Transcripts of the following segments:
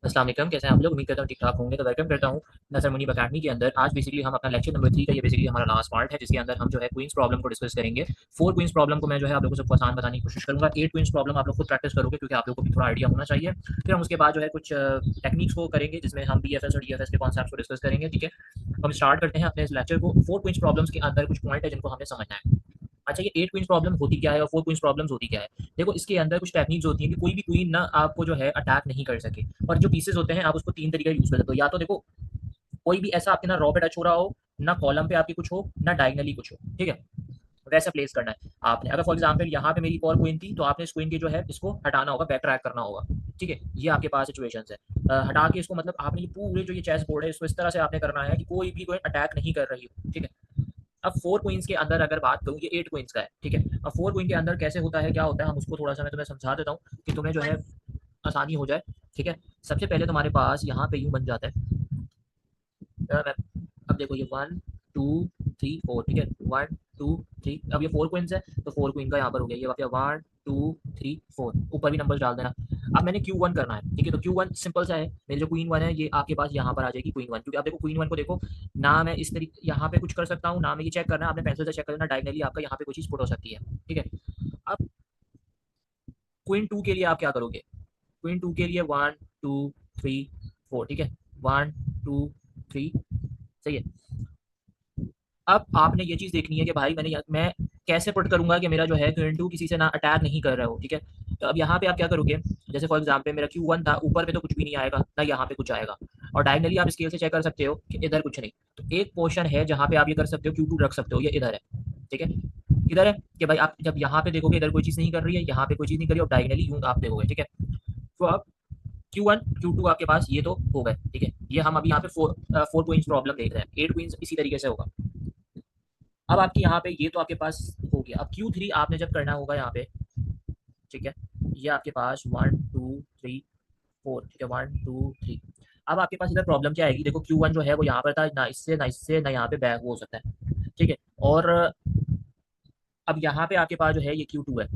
अस्सलाम वालेकुम, कैसे हैं आप लोग? उम्मीद करता हूँ ठीक-ठाक होंगे। तो वेलकम करता हूँ नज़र मुनीब अकेडमी के अंदर। आज बेसिकली हम अपना लेक्चर नंबर 3 का ये बेसिकली हमारा लास्ट पार्ट है, जिसके अंदर हम जो है क्वीन्स प्रॉब्लम को डिस्कस करेंगे। 4 क्वीन्स प्रॉब्लम को मैं जो है आप लोगों को सबको आसान बताने की कोशिश करूँगा। 8 क्वीन्स प्रॉब्लम आप लोग खुद प्रैक्टिस करोगे, क्योंकि आप लोगों को भी थोड़ा आइडिया होना चाहिए। फिर हम उसके बाद जो है कुछ टेक्निक्स को करेंगे, जिसमें हम बीएफएस और डीएफएस के कॉन्सेप्ट्स को डिस्कस करेंगे, ठीक है? तो हम स्टार्ट करते हैं अपने इस लेक्चर को। 4 क्वीन्स प्रॉब्लम्स के अंदर कुछ पॉइंट है जिनको हमें समझना है। अच्छा, ये 8 क्वीन्स प्रॉब्लम होती क्या है और 4 क्वीन्स प्रॉब्लम्स होती क्या है? देखो, इसके अंदर कुछ टेक्निक्स होती हैं कि कोई भी क्वीन ना आपको जो है अटैक नहीं कर सके, और जो पीसेस होते हैं आप उसको 3 तरीके यूज़ कर सकते हो। या तो देखो, कोई भी ऐसा आपके ना रॉ पे टच हो रहा हो, ना कॉलम पे आपके कुछ हो, ना डायगनली कुछ हो, ठीक है? वैसा प्लेस करना है आपने। अगर फॉर एग्जांपल यहाँ पे मेरी एक और क्वीन थी, तो आपने इस क्वीन की जो है इसको हटाना होगा, बैक ट्रैक करना होगा, ठीक है? ये आपके पास सिचुएशंस है। हटा के इसको, मतलब आपने ये पूरे जो ये चेस बोर्ड है, इसको इस तरह से आपने करना है कि कोई भी क्वीन अटैक नहीं कर रही हो, ठीक है? अब 4 क्वीन्स के अंदर अगर बात करूँ, ये 8 क्वीन्स का है, ठीक है? अब 4 क्वीन के अंदर कैसे होता है, क्या होता है, हम उसको थोड़ा-सा मैं तुम्हें समझा देता हूँ कि तुम्हें जो है आसानी हो जाए, ठीक है? सबसे पहले तुम्हारे पास यहाँ पे यूँ बन जाता है। मैं अब देखो, ये 1 2 3 4, ठीक है? 1 2 3, अब ये 4 क्वींस है, तो 4 क्वीन का यहाँ पर हो गया, ये वाक़या 1 2 3 4, ऊपर भी नंबर्स डाल देना। अब मैंने Q1 करना है, ठीक है? तो Q1 सिंपल सा है, मेरी जो क्वीन 1 है ये आपके पास यहाँ पर आ जाएगी, क्वीन 1, क्योंकि आप देखो क्वीन 1 को देखो ना, मैं इस तरीके यहाँ पे कुछ कर सकता हूँ, ना मैं ये चेक करना है, आपने पेंसिल से चेक कर लेना, डायगनली आपका यहाँ पे कोई चीज़ पुट हो सकती है, ठीक है? अब क्वीन 2 के लिए आप क्या करोगे? क्वीन 2 के लिए 1 2 3 4, ठीक है? 1 2 3, सही है? अब आपने ये चीज़ देखनी है कि भाई मैं कैसे पुट करूँगा कि मेरा जो है क्वीन 2 किसी से ना अटैक नहीं कर रहा हो, ठीक है? तो अब यहाँ पे आप क्या करोगे, जैसे फॉर एग्ज़ाम्पल मेरा Q1 था, ऊपर पे तो कुछ भी नहीं आएगा, ना यहाँ पे कुछ आएगा, और डायगनली आप स्केल से चेक कर सकते हो कि इधर कुछ नहीं। तो एक पोर्शन है जहाँ पे आप ये कर सकते हो, Q2 रख सकते हो, ये इधर है, ठीक है? इधर है कि भाई आप जब यहाँ पे देखोगे इधर कोई चीज़ नहीं कर रही है, यहाँ पे कोई चीज़ नहीं कर रही है, और डायगनली यूँ आप देखोगे, ठीक है? तो अब Q1 Q2 आपके पास ये तो हो गए, ठीक है? ये हम अभी यहाँ पे 4 क्वीन्स प्रॉब्लम देख रहे हैं, 8 क्वीन्स इसी तरीके से होगा। अब आपकी यहाँ पे ये तो आपके पास हो गया। अब Q3 आपने जब करना होगा यहाँ पे, ठीक है? ये आपके पास 1 2 3 4, ठीक है? 1 2 3। अब आपके पास इधर प्रॉब्लम क्या आएगी? देखो, Q1 जो है वो यहाँ पर था, ना यहाँ पे बैक वो हो सकता है, ठीक है? और अब यहाँ पे आपके पास जो है ये Q2 है,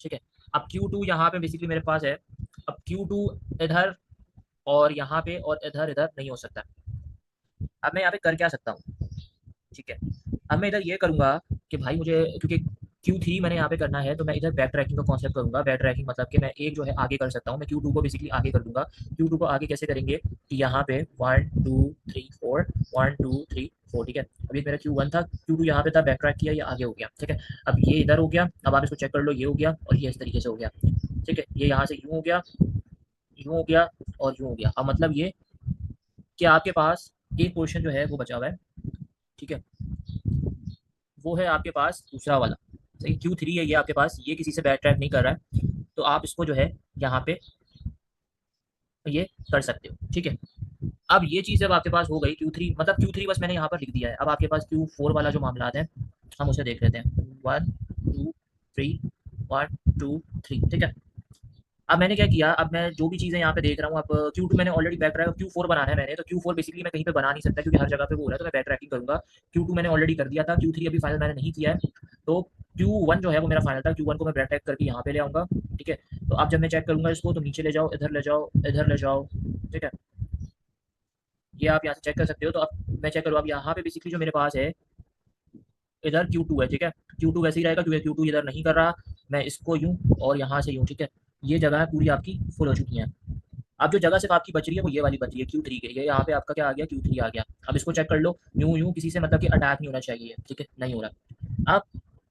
ठीक है? अब Q2 यहाँ पे बेसिकली मेरे पास है। अब Q2 इधर और यहाँ पे और इधर इधर नहीं हो सकता। अब मैं यहाँ पे कर क्या सकता हूँ, ठीक है? अब मैं इधर ये करूँगा कि भाई मुझे, क्योंकि Q3 मैंने यहाँ पे करना है, तो मैं इधर बैक ट्रैकिंग का कॉन्सेप्ट करूँगा। बैक ट्रैकिंग मतलब कि मैं एक जो है आगे कर सकता हूँ, मैं Q2 को बेसिकली आगे कर दूँगा। Q2 को आगे कैसे करेंगे कि यहाँ पे 1 2 3 4, 1 2 3 4, ठीक है? अब ये मेरा Q1 था, Q2 यहाँ पे था, बैक ट्रैक किया, ये आगे हो गया, ठीक है? अब ये इधर हो गया, अब आप इसको चेक कर लो, ये हो गया और ये इस तरीके से हो गया, ठीक है? ये यहाँ से यूँ हो गया, यूँ हो गया और यूँ हो गया। अब मतलब ये कि आपके पास एक पोर्शन जो है वो बचा हुआ है, ठीक है? वो है आपके पास दूसरा वाला, सही? Q3 है ये आपके पास, ये किसी से बैक ट्रैक नहीं कर रहा है, तो आप इसको जो है यहाँ पे ये कर सकते हो, ठीक है? अब ये चीज़ जब आपके पास हो गई Q3, मतलब Q3 बस मैंने यहाँ पर लिख दिया है। अब आपके पास Q4 वाला जो मामला है, हम उसे देख लेते हैं। 1 2 3, 1 2 3, ठीक है? अब मैंने क्या किया, अब मैं जो भी चीज़ें यहाँ पे देख रहा हूँ, अब Q2 मैंने ऑलरेडी बैक ट्रैक, Q4 बनाना है मैंने, तो Q4 बेसिकली मैं कहीं पे बना नहीं सकता, क्योंकि हर जगह पे वो हो रहा है, तो मैं बैक ट्रैकिंग करूँगा। Q2 मैंने ऑलरेडी कर दिया था, Q3 अभी फाइनल मैंने नहीं किया है, तो Q1 जो है वो मेरा फाइनल था। Q1 को मैं बैक ट्रैक करके यहाँ पे ले आऊँगा, ठीक है? तो अब जब मैं चेक करूँगा इसको, तो नीचे ले जाओ, इधर ले जाओ, इधर ले जाओ, ठीक है? ये आप यहाँ से चेक कर सकते हो। तो अब मैं चेक करूँ, अब यहाँ पे बेसिकली जो मेरे पास है, इधर Q2 है, ठीक है? Q2 वैसे ही रहेगा, क्योंकि Q2 इधर नहीं कर रहा। मैं इसको यूँ और यहाँ से यूँ, ठीक है? ये जगह है पूरी आपकी फुल हो चुकी हैं। अब जो जगह सिर्फ आपकी बच रही है वो ये वाली बच रही है, Q3 के, ये यहाँ पे आपका क्या आ गया, Q3 आ गया। अब इसको चेक कर लो, यूँ यूँ किसी से मतलब कि अटैक नहीं होना चाहिए, ठीक है? नहीं हो रहा। अब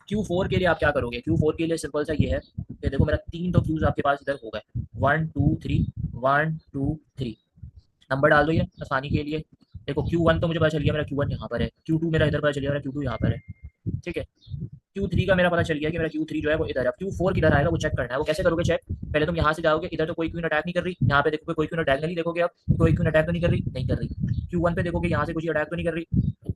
Q4 के लिए आप क्या करोगे? Q4 के लिए सिंपल सा ये है कि देखो, मेरा 3 तो क्यूज़ आपके पास इधर हो गए, 1 2 3, 1 2 3, नंबर डाल दो ये आसानी के लिए। देखो, Q1 तो मुझे पता चल गया मेरा Q1 यहाँ पर है, Q2 मेरा इधर पता चल गया मेरा Q2 यहाँ पर है, ठीक है? Q3 का मेरा पता चल गया कि मेरा Q3 जो है वो इधर है। अब Q4 किधर आएगा वो चेक करना है। वो कैसे करोगे चेक? पहले तुम यहाँ से जाओगे, इधर तो कोई क्वीन अटैक नहीं कर रही, यहाँ पे देखोगे कोई क्वीन डायगनली देखोगे, अब कोई क्वीन अटैक तो नहीं कर रही, नहीं कर रही। Q1 पे देखोगे, यहाँ से कोई अटैक तो नहीं कर रही,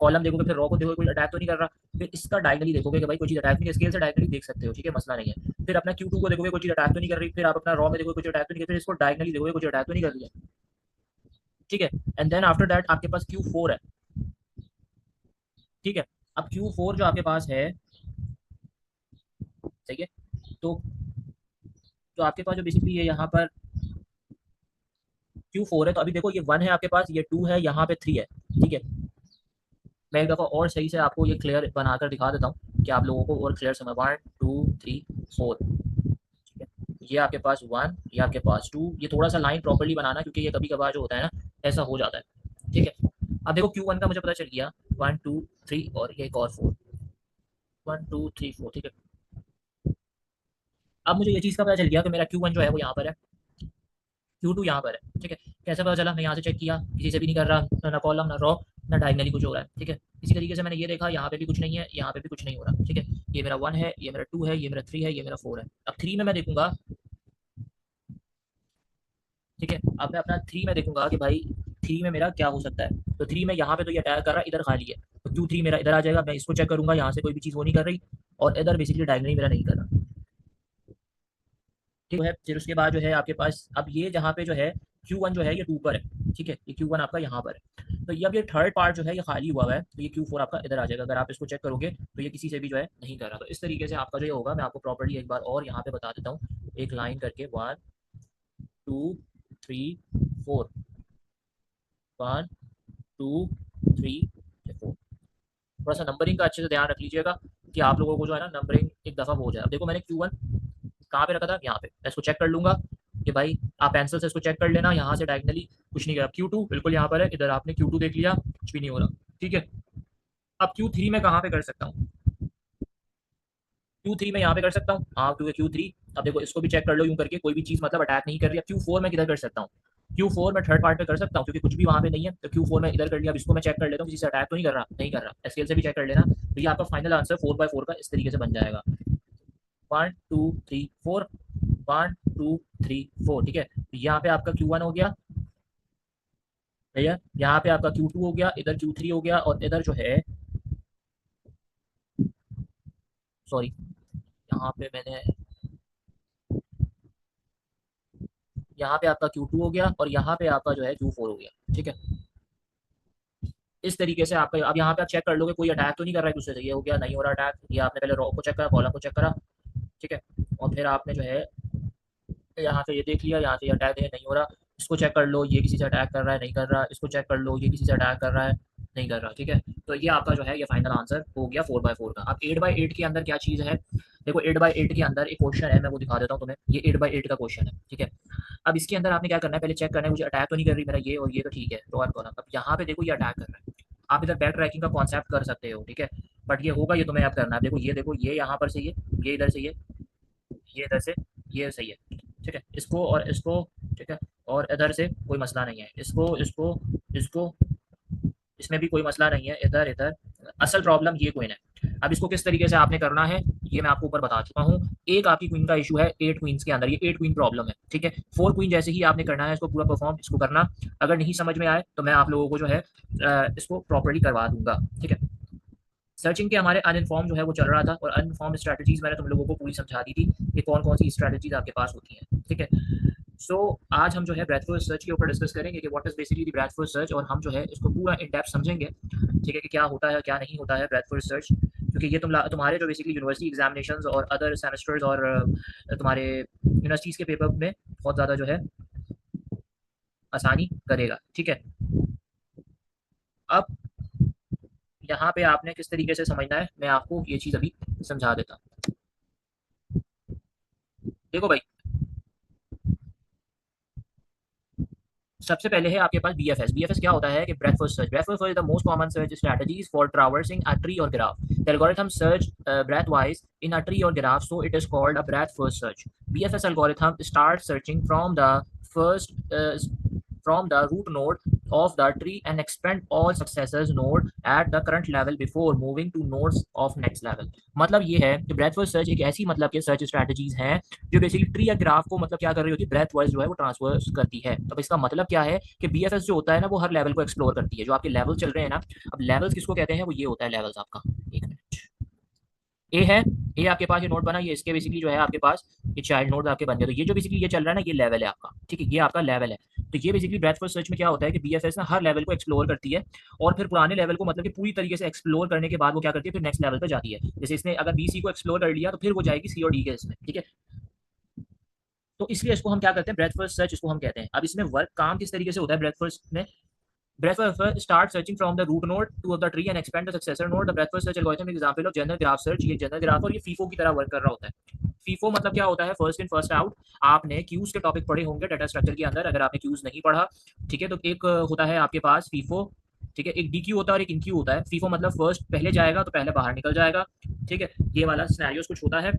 कॉलम देखोगे, फिर रो को देखोगे, कोई अटैक तो नहीं कर रहा, फिर इसका डायगनली देखोगे कि भाई कोई चीज़ अटैक नहीं, स्केल से डायगनली देख सकते हो, ठीक है? मसला नहीं है। फिर अपना Q2 को देखोगे, कोई चीज़ अटैक तो नहीं कर रही, फिर आप अपना रॉ में देखोगे, कुछ अटैक तो नहीं कर रही, फिर इसको डायगनली देखोगे, कुछ अटैक तो नहीं कर रही है, ठीक है? एंड देन आफ्टर दैट आपके पास Q4 है, ठीक है? अब Q4 जो आपके पास है, सही है? तो आपके पास जो बेसिकली ये यहाँ पर Q4 है, तो अभी देखो ये 1 है आपके पास, ये 2 है, यहाँ पे 3 है, ठीक है। मैं एक दफ़ा और सही से आपको ये क्लियर बनाकर दिखा देता हूँ कि आप लोगों को और क्लियर समझ। 1 2 3 4, ठीक है। ये आपके पास 1, ये आपके पास 2, ये थोड़ा सा लाइन प्रॉपर्ली बनाना क्योंकि ये कभी कभार जो होता है ना ऐसा हो जाता है, ठीक है। अब देखो Q1 का मुझे पता चल गया 1 2 3 और ये एक और 4, 1 2 3 4, ठीक है। अब मुझे ये चीज़ का पता चल गया कि मेरा Q1 जो है वो यहाँ पर है, Q2 यहाँ पर है, ठीक है। कैसे पता चला? मैं यहाँ से चेक किया, किसी से भी नहीं कर रहा, ना कॉलम ना रॉ ना डायगनली कुछ हो रहा है, ठीक है। इसी तरीके से मैंने ये देखा, यहाँ पे भी कुछ नहीं है, यहाँ पे भी कुछ नहीं हो रहा, ठीक है। ये मेरा 1 है, ये मेरा 2 है, ये मेरा 3 है, ये मेरा 4 है। अब 3 में मैं देखूंगा, ठीक है। अब मैं अपना 3 में देखूंगा कि भाई 3 में मेरा क्या हो सकता है। तो 3 में यहाँ पे तो ये अटैक कर रहा है, इधर खाली है, तो Q3 मेरा इधर आ जाएगा। मैं इसको चेक करूंगा, यहाँ से कोई भी चीज़ वो नहीं कर रही, और इधर बेसिकली डायगनली मेरा नहीं कर रहा, ठीक है। फिर उसके बाद जो है आपके पास अब ये जहाँ पे जो है Q1 जो है ये 2 पर है, ठीक है। ये Q1 आपका यहाँ पर है, तो ये अब ये थर्ड पार्ट जो है ये खाली हुआ है, तो ये Q4 आपका इधर आ जाएगा। अगर आप इसको चेक करोगे तो ये किसी से भी जो है नहीं कर रहा। तो इस तरीके से आपका जो ये होगा, मैं आपको प्रॉपर्ली एक बार और यहाँ पे बता देता हूँ, एक लाइन करके 1 2 3 4, 1 2 3 4। थोड़ा सा नंबरिंग का अच्छे से ध्यान रख लीजिएगा कि आप लोगों को जो है ना नंबरिंग एक दफ़ा हो जाए। अब देखो मैंने Q1 कहाँ पे रखा था, यहाँ पे। मैं इसको चेक कर लूंगा कि भाई आप पेंसिल से इसको चेक कर लेना, यहाँ से डायगनली कुछ नहीं किया। Q2 बिल्कुल यहाँ पर है, इधर आपने Q2 देख लिया, कुछ भी नहीं हो रहा, ठीक है। अब Q3 में कहाँ पे कर सकता हूँ? Q3 में यहाँ पे कर सकता हूँ, हाँ क्योंकि Q3, अब देखो इसको भी चेक कर लो यूं करके, कोई भी चीज़ मतलब अटैक नहीं कर रही है। Q4 में किधर कर सकता हूँ? Q4 में थर्ड पार्ट पे कर सकता हूँ क्योंकि कुछ भी वहाँ पे नहीं है, तो Q4 में इधर कर लिया। अब इसको मैं चेक कर लेता हूँ, किसी से अटैक तो नहीं कर रहा, नहीं कर रहा, एसकेएल से भी चेक कर लेना। तो ये आपका फाइनल आंसर 4/4 का इस तरीके से बन जाएगा, 1 2 3 4, 1 2 3 4, ठीक है। तो यहाँ पे आपका Q1 हो गया भैया, यहाँ पे आपका Q2 हो गया, इधर Q3 हो गया, और इधर जो है, सॉरी, यहाँ पे मैंने, यहाँ पे आपका Q2 हो गया, और यहाँ पे आपका जो है Q4 हो गया, ठीक है। इस तरीके से आपका अब यहाँ पे आप चेक कर लोगे कोई अटैक तो नहीं कर रहा है दूसरे से, ये हो गया, नहीं हो रहा अटैक। ये आपने पहले रॉ को चेक करा, कॉलम को चेक करा, ठीक है। और फिर आपने जो है यहाँ से ये देख लिया, यहाँ से ये अटैक है, नहीं हो रहा। इसको चेक कर लो, ये किसी से अटैक कर रहा है, नहीं कर रहा। इसको चेक कर लो, ये किसी से अटैक कर रहा है, नहीं कर रहा, ठीक है। तो ये आपका जो है ये फाइनल आंसर हो गया 4/4 का। अब 8/8 के अंदर क्या चीज़ है? देखो 8/8 के अंदर एक क्वेश्चन है, मैं वो दिखा देता हूँ तुम्हें। ये 8/8 का क्वेश्चन है, ठीक है। अब इसके अंदर आपने क्या करना है, पहले चेक करना है मुझे अटैक तो नहीं कर रही मेरा ये और ये, तो ठीक है, रो एंड कॉलम। अब यहाँ पे देखो ये अटैक कर रहा है, आप इधर बैक ट्रैकिंग का कॉन्सेप्ट कर सकते हो, ठीक है। बट ये होगा, ये तुम्हें अब करना है। देखो ये यहाँ पर से ये इधर से ये इधर से ये सही है, ठीक है। इसको और इसको, ठीक है, और इधर से कोई मसला नहीं है, इसको इसको इसको, इसमें भी कोई मसला नहीं है, इधर इधर। असल प्रॉब्लम ये क्वीन है। अब इसको किस तरीके से आपने करना है ये मैं आपको ऊपर बता चुका हूँ। एक आपकी क्वीन का इशू है 8 क्वींस के अंदर, ये 8 क्वीन प्रॉब्लम है, ठीक है। 4 क्वीन जैसे ही आपने करना है इसको पूरा परफॉर्म इसको करना। अगर नहीं समझ में आए तो मैं आप लोगों को जो है इसको प्रॉपरली करवा दूंगा, ठीक है। सर्चिंग के हमारे अनइन्फॉर्म जो है वो चल रहा था, और अनइन्फॉर्म स्ट्रैटेजीज मैंने तुम लोगों को पूरी समझा दी थी कि कौन कौन सी स्ट्रैटेजीज आपके पास होती हैं, ठीक है। सो आज हम जो है ब्रेथ फर्स्ट सर्च के ऊपर डिस्कस करेंगे कि what is basically the breath first search, और हम जो है इसको पूरा इन डेप्थ समझेंगे, ठीक है, कि क्या होता है क्या नहीं होता है ब्रेथ फर्स्ट सर्च। क्योंकि ये तुम्हारे जो बेसिकली यूनिवर्सिटी एग्जामिनेशंस और अदर सेमेस्टर्स और तुम्हारे यूनिवर्सिटीज़ के पेपर में बहुत ज़्यादा जो है आसानी करेगा, ठीक है। अब यहाँ पे आपने किस तरीके से समझना है मैं आपको ये चीज़ अभी समझा देता हूँ। देखो भाई, सबसे पहले है आपके पास BFS। BFS क्या होता है कि breadth first search. Breadth first search is the most common search strategies for traversing a tree और graph. The algorithm search breath wise in a tree or graph, so it is called a breadth first search. BFS algorithm starts searching first uh, from the root node of the tree and expand all successors node at the current level before moving to nodes of next level। मतलब ये है कि breadth first search एक ऐसी मतलब के search strategies हैं जो बेसिकली ट्री या ग्राफ को मतलब क्या कर रही होती है, ब्रेथ वाइज जो है वो ट्रांसफर करती है। तो इसका मतलब क्या है कि BFS जो होता है ना वो हर लेवल को एक्सप्लोर करती है। जो आपके लेवल चल रहे हैं ना, अब लेवल्स किसको कहते हैं, वो ये होता है लेवल्स आपका। एक मिनट, ए है, ए आपके पास ये नोट बना, ये इसके बेसिकली जो है आपके पास ये चाइल्ड नोड आपके बन गए। तो ये जो बेसिकली ये चल रहा है ना ये लेवल है आपका, ठीक है, ये आपका लेवल है। तो ये बेसिकली ब्रेथ फर्स्ट सर्च में क्या होता है कि BFS ना हर लेवल को एक्सप्लोर करती है, और फिर पुराने लेवल को मतलब कि पूरी तरीके से एक्सप्लोर करने के बाद वो क्या करती है, फिर नेक्स्ट लेवल पे जाती है। जैसे इसने अगर BC को एक्सप्लोर कर लिया तो फिर वो जाएगी C और D के इसमें, ठीक है। तो इसलिए इसको हम क्या करते हैं, ब्रेथ फर्स्ट सर्च इसको हम कहते हैं। अब इसमें वर्क काम किस तरीके से होता है ब्रेथ फर्स्ट में, breadth first start searching from the root node to the tree and expand the successor node. The breadth first search algorithm is example of general graph search। ये जनरल ग्राफ और ये FIFO की तरह work कर रहा होता है। FIFO मतलब क्या होता है, फर्स्ट इन फर्स्ट आउट। आपने क्यूज के टॉपिक पढ़े होंगे डाटा स्ट्रक्चर के अंदर, अगर आपने क्यूज नहीं पढ़ा, ठीक है, तो एक होता है आपके पास फीफो, ठीक है, एक डीक्यू होता है और एक इनक्यू होता है। फीफो मतलब फर्स्ट पहले जाएगा तो पहले बाहर निकल जाएगा, ठीक है, ये वाला सिनेरियोस कुछ होता है।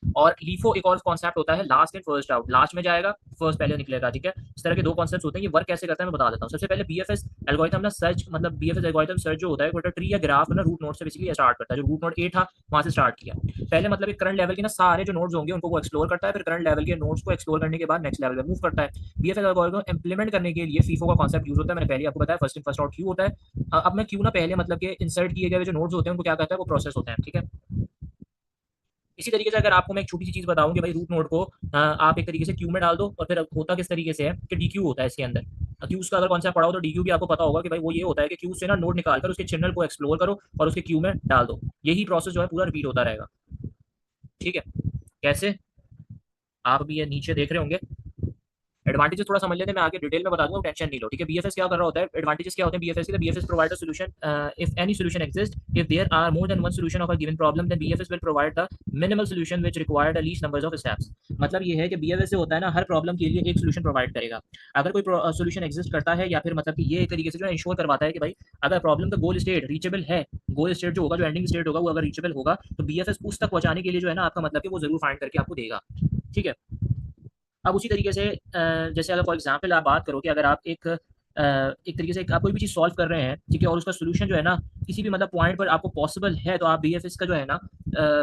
और लीफो एक और कॉन्सेप्ट होता है last in first out, last में जाएगा फर्स्ट पहले निकलेगा, ठीक है। इस तरह के दो कॉन्सेप्ट्स होते हैं। ये वर्क कैसे करता है मैं बता देता हूँ। सबसे पहले बीएफएस एल्गोरिथम ना सर्च, मतलब बीएफएस एल्गोरिथम सर्च जो होता है वो ट्री या ग्राफ ना रूट नोड से बेसिकली स्टार्ट करता है। जो रूट नोड ए था वहां से स्टार्ट किया पहले, मतलब एक करंट लेवल के ना सारे जो नोड्स होंगे उनको वो एक्सप्लोर करता है, फिर करंट लेवल के नोड्स को एक्सप्लोर करने के बाद नेक्स्ट लेवल में मूव करता है। बीएफएस एल्गोरिथम इंप्लीमेंट करने के लिए फीफो का कॉन्सेप्ट यूज होता है। मैंने पहले आपको बताया first in first out Q होता है। अब मैं क्यू ना पहले मतलब के इंसर्ट किए गए जो नोड्स होते हैं उनको क्या कहता है, वो प्रोसेस होते हैं, ठीक है। इसी तरीके से अगर आपको मैं एक छोटी सी चीज बताऊं कि भाई रूट नोड को आप एक तरीके से क्यू में डाल दो, और फिर होता किस तरीके से है कि डी क्यू होता है इसके अंदर। क्यूज का अगर कॉन्सेप्ट पढ़ा हो तो डी क्यू भी आपको पता होगा कि भाई वो ये होता है कि क्यू से ना नोड निकाल कर उसके चिन्हल को एक्सप्लोर करो और उसके क्यू में डाल दो। यही प्रोसेस जो है पूरा रिपीट होता रहेगा, ठीक है। कैसे, आप भी ये नीचे देख रहे होंगे। एडवांटेजेस थोड़ा समझ लेते हैं, मैं आगे डिटेल में बता दूंगा, टेंशन नहीं लो, ठीक है। बीएफएस क्या कर रहा होता है, एडवांटेजेस क्या होते हैं बीएफएस के, BFS provide a solution if any solution exist, if there are more than one solution of a given problem then BFS will provide the minimal solution which required the least numbers of steps. मतलब ये है कि BFS से होता है ना हर problem के लिए एक सॉल्यूशन प्रोवाइड करेगा। अगर कोई सॉल्यूशन एग्जिस्ट करता है, या फिर मतलब कि ये एक तरीके से जो है इंश्योर करवाता है कि भाई अगर प्रॉब्लम का गोल स्टेट रीचेबल है, गोल स्टेट जो होगा, जो एंडिंग स्टेट होगा वो अगर रीचेबल होगा, तो बीएफएस उस तक पहुंचाने के लिए जो है ना आपका मतलब कि वो जरूर फाइंड करके आपको देगा, ठीक है। अब उसी तरीके से जैसे अगर फॉर एग्जांपल आप बात करो कि अगर आप एक तरीके से आप कोई भी चीज़ सॉल्व कर रहे हैं, ठीक है, और उसका सोल्यूशन जो है ना किसी भी मतलब पॉइंट पर आपको पॉसिबल है, तो आप बीएफएस का जो है ना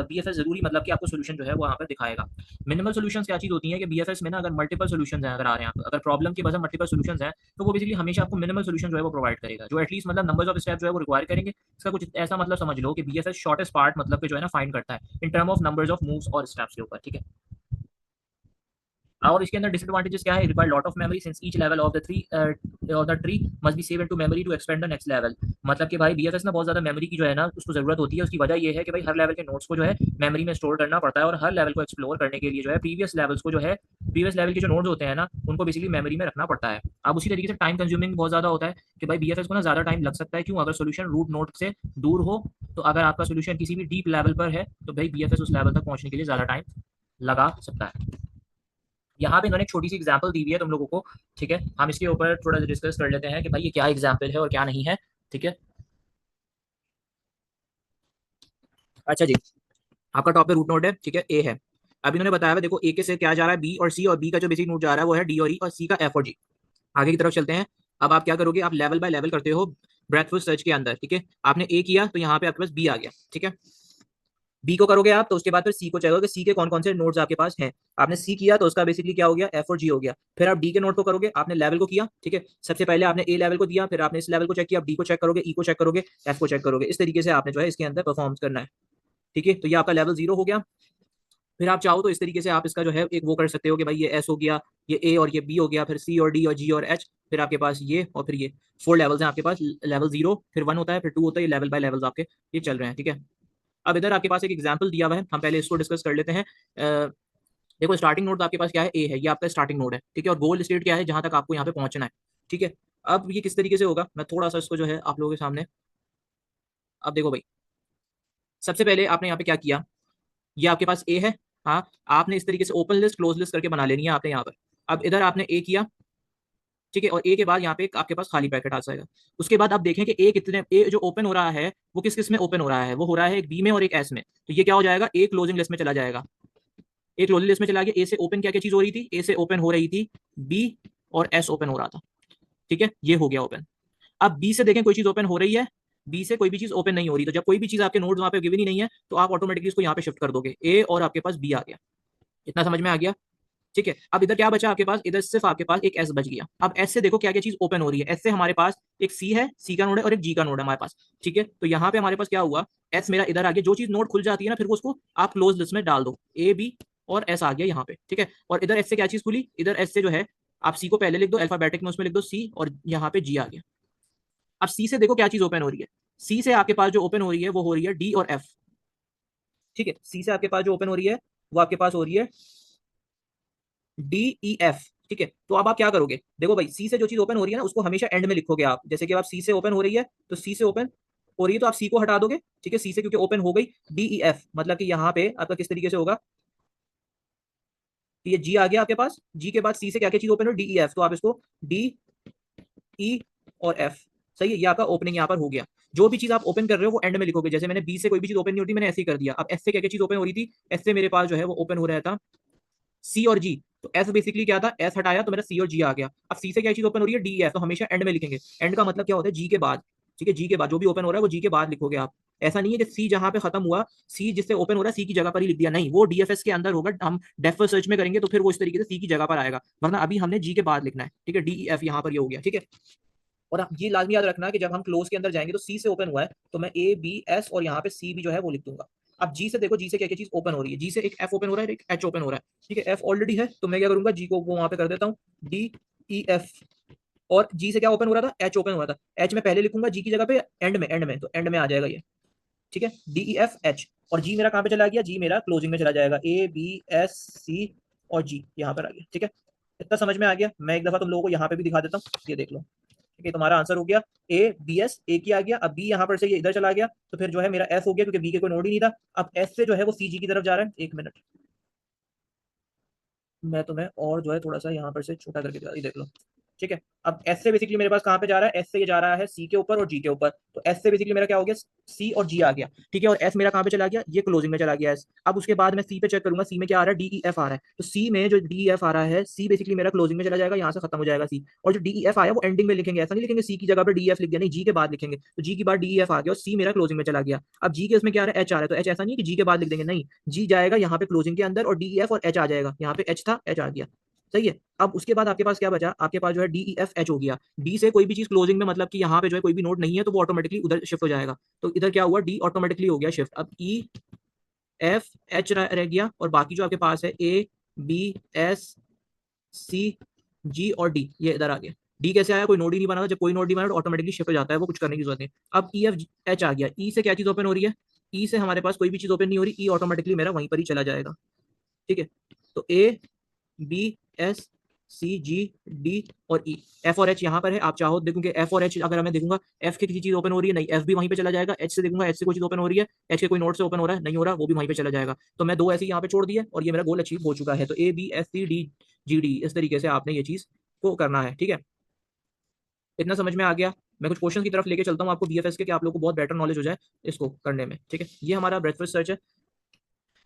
बीएफएस जरूरी मतलब कि आपको सोल्यूशन जो है वो वहाँ पर दिखाएगा। मिनिमल सोल्यूशंस क्या चीज़ होती है कि बीएफएस में ना अगर मल्टीपल सोल्यूशन हैं, अगर आ रहे हैं अगर प्रॉब्लम के बजाय मल्टीपल सोल्यूशन हैं, तो वो बेसिकली हमेशा आपको मिनिमल सोल्यूशन जो है वो प्रोवाइड करेगा, जो एटलीस्ट मतलब नंबर्स ऑफ स्टेप जो है वो रिक्वायर करेंगे। इसका कुछ ऐसा मतलब समझ लो कि बीएफएस शॉर्टेस्ट पार्ट मतलब कि जो है ना फाइंड करता है in term of numbers of moves और स्टेप्स के ऊपर, ठीक है। और इसके अंदर डिसएडवांटेजेस क्या है, require lot of memory since each level of the tree must be save into memory to expand the next level. मतलब कि भाई बीएफएस ना बहुत ज्यादा मेमोरी की जो है ना उसको जरूरत होती है। उसकी वजह ये है कि भाई हर लेवल के नोट्स को जो है मेमोरी में स्टोर करना पड़ता है, और हर लेवल को एक्सप्लोर करने के लिए जो है प्रीवियस लेवल्स को जो है प्रीवियस लेवल के जो नोट्स होते हैं ना उनको बेसिकली मेमोरी में रखना पड़ता है। अब उसी तरीके से टाइम कंज्यूमिंग बहुत ज्यादा होता है कि भाई बीएफएस को ना ज्यादा टाइम लग सकता है। क्यों, अगर सोल्यूशन रूट नोड से दूर हो, तो अगर आपका सोल्यूशन किसी भी डीप लेवल पर है तो भाई बीएफएस उस लेवल तक पहुंचने के लिए ज्यादा टाइम लगा सकता है। यहाँ पे इन्होंने एक छोटी सी एग्जांपल दी हुई है तुम लोगों को, ठीक है। हम इसके ऊपर थोड़ा डिस्कस कर लेते हैं कि भाई ये क्या एग्जांपल है और क्या नहीं है, ठीक है। अच्छा जी, आपका टॉप पे रूट नोड है, ठीक है, ए है। अब इन्होंने बताया हुआ देखो ए के से क्या जा रहा है बी और सी, और बी का जो बेसिक नोड जा रहा है वो है डी और ई, और सी का एफ और जी। आगे की तरफ चलते हैं। अब आप क्या करोगे, आप लेवल बाय लेवल करते हो ब्रेथफुल सर्च के अंदर, ठीक है। आपने ए किया तो यहाँ पे आपके पास बी आ गया, ठीक है। बी को करोगे आप तो उसके बाद फिर सी को चाहिए कि सी के कौन कौन से नोड्स आपके पास हैं। आपने सी किया तो उसका बेसिकली क्या हो गया, एफ और जी हो गया। फिर आप डी के नोड को करोगे, आपने लेवल को किया, ठीक है। सबसे पहले आपने ए लेवल को दिया, फिर आपने इस लेवल को चेक किया, आप डी को चेक करोगे, ई को चेक करोगे, एफ को चेक करोगे। इस तरीके से आपने जो है इसके अंदर परफॉर्म करना है, ठीक है। तो ये आपका लेवल 0 हो गया। फिर आप चाहो तो इस तरीके से आप इसका जो है एक वो कर सकते हो कि भाई ये एस हो गया, ये ए और ये बी हो गया, फिर सी और डी और जी और एच, फिर आपके पास ये और फिर ये 4 लेवल्स हैं आपके पास। लेवल 0 फिर 1 होता है, फिर 2 होता है, ये लेवल बाय लेवल्स आपके ये चल रहे हैं, ठीक है। अब इधर आपके पास एक एग्जांपल दिया हुआ है, हम पहले इसको डिस्कस कर लेते हैं। देखो स्टार्टिंग नोड आपके पास क्या है, ए है, ये आपका स्टार्टिंग नोड है, ठीक है। और गोल स्टेट क्या है, जहां तक आपको यहाँ पे पहुंचना है, ठीक है। अब ये किस तरीके से होगा, मैं थोड़ा सा इसको जो है आप लोगों के सामने, अब देखो भाई, सबसे पहले आपने यहाँ पे क्या किया, ये आपके पास ए है, हाँ। आपने इस तरीके से ओपन लिस्ट क्लोज लिस्ट करके बना लेनी है आपने यहाँ पर। अब इधर आपने ए किया, ठीक है, और ए के बाद यहाँ पे आपके पास खाली ब्रैकेट आ जाएगा। उसके बाद आप देखें कि ए कितने, ए जो ओपन हो रहा है वो किस किस में ओपन हो रहा है, वो हो रहा है एक बी में और एक एस में। तो ये क्या हो जाएगा, ए क्लोजिंग लिस्ट में चला जाएगा, एक क्लोजिंग लिस्ट में चला गया। ए से ओपन क्या क्या चीज हो रही थी, ए से ओपन हो रही थी बी, और एस ओपन हो रहा था, ठीक है, ये हो गया ओपन। अब बी से देखें कोई चीज ओपन हो रही है, बी से कोई भी चीज ओपन नहीं हो रही। तो जब कोई भी चीज आपके नोड्स वहां पे गिवन ही नहीं है तो आप ऑटोमेटिकली इसको यहाँ पे शिफ्ट कर दोगे, ए और आपके पास बी आ गया। इतना समझ में आ गया, ठीक है। अब इधर क्या बचा आपके पास, इधर सिर्फ आपके पास एक एस बच गया। अब एस से देखो क्या क्या चीज ओपन हो रही है। एस से हमारे पास एक सी है, सी का नोड है, और एक जी का नोड है हमारे पास, ठीक है। तो यहाँ पे हमारे पास क्या हुआ, एस मेरा इधर आ गया। जो चीज नोड खुल जाती है ना फिर वो उसको आप क्लोज लिस्ट में डाल दो, ए बी और एस आ गया यहाँ पे, ठीक है। और इधर एस से क्या चीज खुली, इधर एस से जो है आप सी को पहले लिख दो अल्फाबेटिक में, उसमें लिख दो सी, और यहाँ पे जी आ गया। अब सी से देखो क्या चीज ओपन हो रही है, सी से आपके पास जो ओपन हो रही है वो हो रही है डी और एफ, ठीक है। सी से आपके पास जो ओपन हो रही है वो आपके पास हो रही है DEF, ठीक है। तो अब आप क्या करोगे, देखो भाई सी से जो चीज ओपन हो रही है ना उसको हमेशा एंड में लिखोगे आप। जैसे कि आप सी से ओपन हो रही है तो सी से ओपन हो रही है तो आप सी को हटा दोगे, ठीक है, सी से क्योंकि ओपन हो गई। DEF मतलब कि यहाँ पे आपका किस तरीके से होगा, ये जी आ गया आपके पास, जी के बाद सी से क्या क्या चीज ओपन हो, DEF, तो आप इसको DE और F, सही है, ये आपका ओपनिंग यहाँ पर हो गया। जो भी चीज आप ओपन कर रहे हो वो एंड में लिखोगे। जैसे मैंने बी से कोई भी चीज ओपन नहीं होती, मैंने ऐसे ही कर दिया। अब एस से क्या क्या चीज ओपन हो रही थी, एस से मेरे पास जो है वो ओपन हो रहा था सी और जी, तो एस बेसिकली क्या था, एस हटाया तो मेरा सी और जी आ गया। अब सी से क्या चीज ओपन हो रही है, डी एफ, तो हमेशा एंड में लिखेंगे। एंड का मतलब क्या होता है, जी के बाद, ठीक है, जी के बाद जो भी ओपन हो रहा है वो जी के बाद लिखोगे आप। ऐसा नहीं है कि सी जहां पे खत्म हुआ, सी जिससे ओपन हो रहा है सी की जगह पर ही लिख दिया, नहीं, वो डीएफएस के अंदर होगा। हम डेफ सर्च में करेंगे तो फिर वो इस तरीके से सी की जगह पर आएगा, वरना अभी हमने जी के बाद लिखना है, ठीक है, DEF यहाँ पर ये हो गया, ठीक है। और आप ये लाजमी याद रखना कि जब हम क्लोज के अंदर जाएंगे तो सी से ओपन हुआ है तो मैं ABS और यहाँ पे सी भी जो है वो लिख दूंगा। अब जी से देखो, जी से क्या क्या चीज ओपन हो रही है, जी से एक F ओपन हो रहा है, एक H ओपन हो रहा है, ठीक है, F ऑलरेडी है तो मैं क्या करूंगा, जी को वो वहां पे कर देता हूँ DEF। और जी से क्या ओपन हो रहा था, H ओपन हो रहा था, H में पहले लिखूंगा जी की जगह पे एंड में तो एंड में आ जाएगा ये, ठीक है, DEF H। और जी मेरा कहाँ पे चला गया, जी मेरा क्लोजिंग में चला जाएगा, ABSC और जी यहाँ पर आ गया, ठीक है। इतना समझ में आ गया। मैं एक दफा तुम लोगों को यहाँ पे भी दिखा देता हूँ, ये देख लो, ठीक है, तुम्हारा आंसर हो गया ABS, ए की आ गया। अब बी यहाँ पर से ये इधर चला गया तो फिर जो है मेरा एफ हो गया, क्योंकि बी के कोई नोड ही नहीं था। अब एस से जो है वो सी जी की तरफ जा रहा है, एक मिनट, मैं तुम्हें और जो है थोड़ा सा यहाँ पर से छोटा करके दिखा, ये देख लो, ठीक है। अब एस से बेसिकली मेरे पास कहाँ पे जा रहा है, एस से ये जा रहा है सी के ऊपर और जी के ऊपर, तो एस से बेसिकली मेरा क्या हो गया, सी और जी आ गया, ठीक है। और एस मेरा कहाँ पे चला गया, ये क्लोजिंग में चला गया एस। अब उसके बाद मैं सी पे चेक करूंगा, सी में क्या आ रहा है, DEF आ रहा है, तो सी में जो DEF आ रहा है, सी बेसिकली मेरा क्लोजिंग में चला जाएगा, यहाँ से खत्म हो जाएगा सी। और जो DEF आया वो एंडिंग में लिखेंगे, ऐसा नहीं लिखेंगे सी की जगह पर DEF लिख दिया, नहीं, जी के बाद लिखेंगे, तो जी के बाद DEF आ गया और सी मेरा क्लोजिंग में चला गया। अब जी के उसमें क्या आ रहा है, एच आ रहा है, तो एच ऐसा नहीं है कि जी के बाद लिख देंगे, नहीं, जी जाएगा यहाँ पे क्लोजिंग के अंदर और DEF और एच आ जाएगा, यहाँ पे एच था, एच आ गया, सही है। अब उसके बाद आपके पास क्या बचा, आपके पास जो है DEF H हो गया। डी से कोई भी चीज क्लोजिंग में, मतलब कि यहाँ पे जो है कोई भी नोड नहीं है तो वो ऑटोमेटिकली उधर शिफ्ट हो जाएगा, तो इधर क्या हुआ, डी ऑटोमेटिकली हो गया शिफ्ट। अब EFH रह गया और बाकी जो आपके पास है ABSCG और डी, ये इधर आ गया। डी कैसे आया, कोई नोड ही नहीं बना था, जब कोई नोड नहीं बना तो ऑटोमेटिकली शिफ्ट हो जाता है, वो कुछ करने की जरूरत नहीं। अब EFH आ गया, ई से क्या चीज ओपन हो रही है, ई से हमारे पास कोई भी चीज ओपन नहीं हो रही, ई ऑटोमेटिकली मेरा वहीं पर ही चला जाएगा, ठीक है। तो ABSCG D और E, F और H यहाँ पर है, आप चाहो देखोगे F और H, अगर मैं देखूंगा F की किसी चीज ओपन हो रही है, नहीं, F भी वहीं पे चला जाएगा। H से देखूंगा, H से कोई चीज ओपन हो रही है, H के कोई नोड से ओपन हो रहा है, नहीं हो रहा, वो भी वहीं पे चला जाएगा। तो मैं दो ऐसे यहाँ पे छोड़ दिए और ये मेरा गोल अचीव हो चुका है। तो ABSCDGD इस तरीके से आपने ये चीज को करना है, ठीक है। इतना समझ में आ गया। मैं कुछ क्वेश्चन की तरफ लेके चलता हूँ आपको BFS के, कि आप लोग को बहुत बेटर नॉलेज हो जाए इसको करने में, ठीक है। ये हमारा ब्रेथ फर्स्ट सर्च है,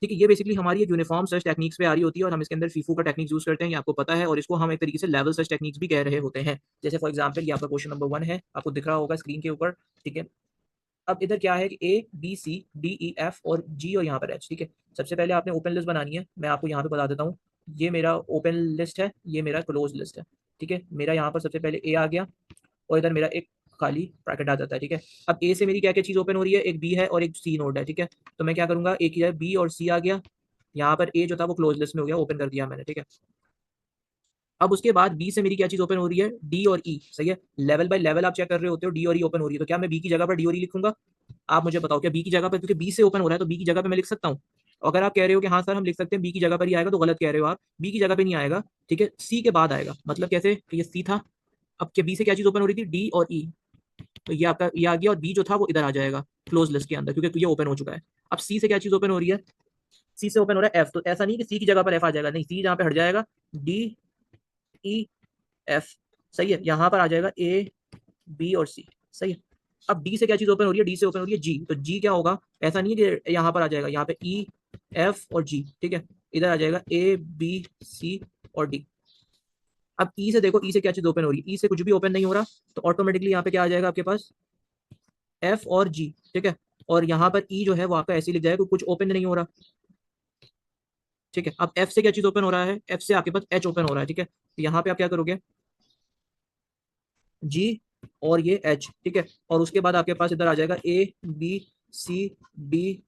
ठीक है। ये बेसिकली हमारी एक यूनिफॉर्म सर्च टेक्निक्स पे आ रही होती है और हम इसके अंदर फीफो का टेक्निक यूज करते हैं, ये आपको पता है, और इसको हम एक तरीके से लेवल सर्च टेक्निक्स भी कह रहे होते हैं। जैसे फॉर एग्जांपल ये आपका क्वेश्चन नंबर 1 है, आपको दिख रहा होगा स्क्रीन के ऊपर, ठीक है। अब इधर क्या है कि ABCDEF और G और यहाँ पर H, ठीक है। सबसे पहले आपने ओपन लिस्ट बनानी है, मैं आपको यहाँ पे बता देता हूँ। ये मेरा ओपन लिस्ट है, ये मेरा क्लोज लिस्ट है, ठीक है। मेरा यहाँ पर सबसे पहले A आ गया और इधर मेरा एक खाली ब्रैकेट आ जाता है, ठीक है। अब ए से मेरी क्या क्या चीज ओपन हो रही है, एक बी है और एक सी नोड है, ठीक है। तो मैं क्या करूंगा, एक ही बी और सी आ गया, यहाँ पर ए जो था वो क्लोज लिस्ट में हो गया, ओपन कर दिया मैंने, ठीक है। अब उसके बाद बी से मेरी क्या चीज ओपन हो रही है, डी और ई, सही है। लेवल बाय लेवल आप चेक कर रहे होते हो, डी और ई ओपन हो रही है, तो क्या मैं बी की जगह पर डी और ई लिखूंगा, आप मुझे बताओ, क्या बी की जगह पर, क्योंकि बी से ओपन हो रहा है तो बी की जगह पे मैं लिख सकता हूँ। अगर आप कह रहे हो कि हाँ सर हम लिख सकते हैं बी की जगह पर ही आएगा, तो गलत कह रहे हो आप, बी की जगह पे नहीं आएगा, ठीक है, सी के बाद आएगा। मतलब कैसे कि ये सी था, अब क्या बी से क्या चीज ओपन हो रही थी, डी और ई, तो ये आपका ये आ गया और बी जो था वो इधर आ जाएगा क्लोज लिस्ट के अंदर, क्योंकि ये ओपन हो चुका है। अब सी से क्या चीज ओपन हो रही है, सी से ओपन हो रहा है एफ, तो ऐसा नहीं कि सी की जगह पर एफ आ जाएगा, नहीं, सी जहाँ पे हट जाएगा DEF, सही है, यहाँ पर आ जाएगा A B और C, सही है। अब डी से क्या चीज ओपन हो रही है, डी से ओपन हो रही है जी, तो जी क्या होगा, ऐसा नहीं है कि यहाँ पर आ जाएगा, यहाँ पे EF और G, ठीक है, इधर आ जाएगा ABC और D। अब ई से देखो, ई से क्या चीज ओपन हो रही है, ई से कुछ भी ओपन नहीं हो रहा, तो ऑटोमेटिकली यहाँ पे क्या आ जाएगा आपके पास, F और G, ठीक है। और यहाँ पर ई जो है वो आपका ऐसे ही लिख जाएगा, कुछ ओपन नहीं हो रहा, ठीक है। अब एफ से क्या चीज ओपन हो रहा है, एफ से आपके पास एच ओपन हो रहा है, ठीक है। तो यहाँ पे आप क्या करोगे, जी और ये एच, ठीक है। और उसके बाद आपके पास इधर आ जाएगा ABCDE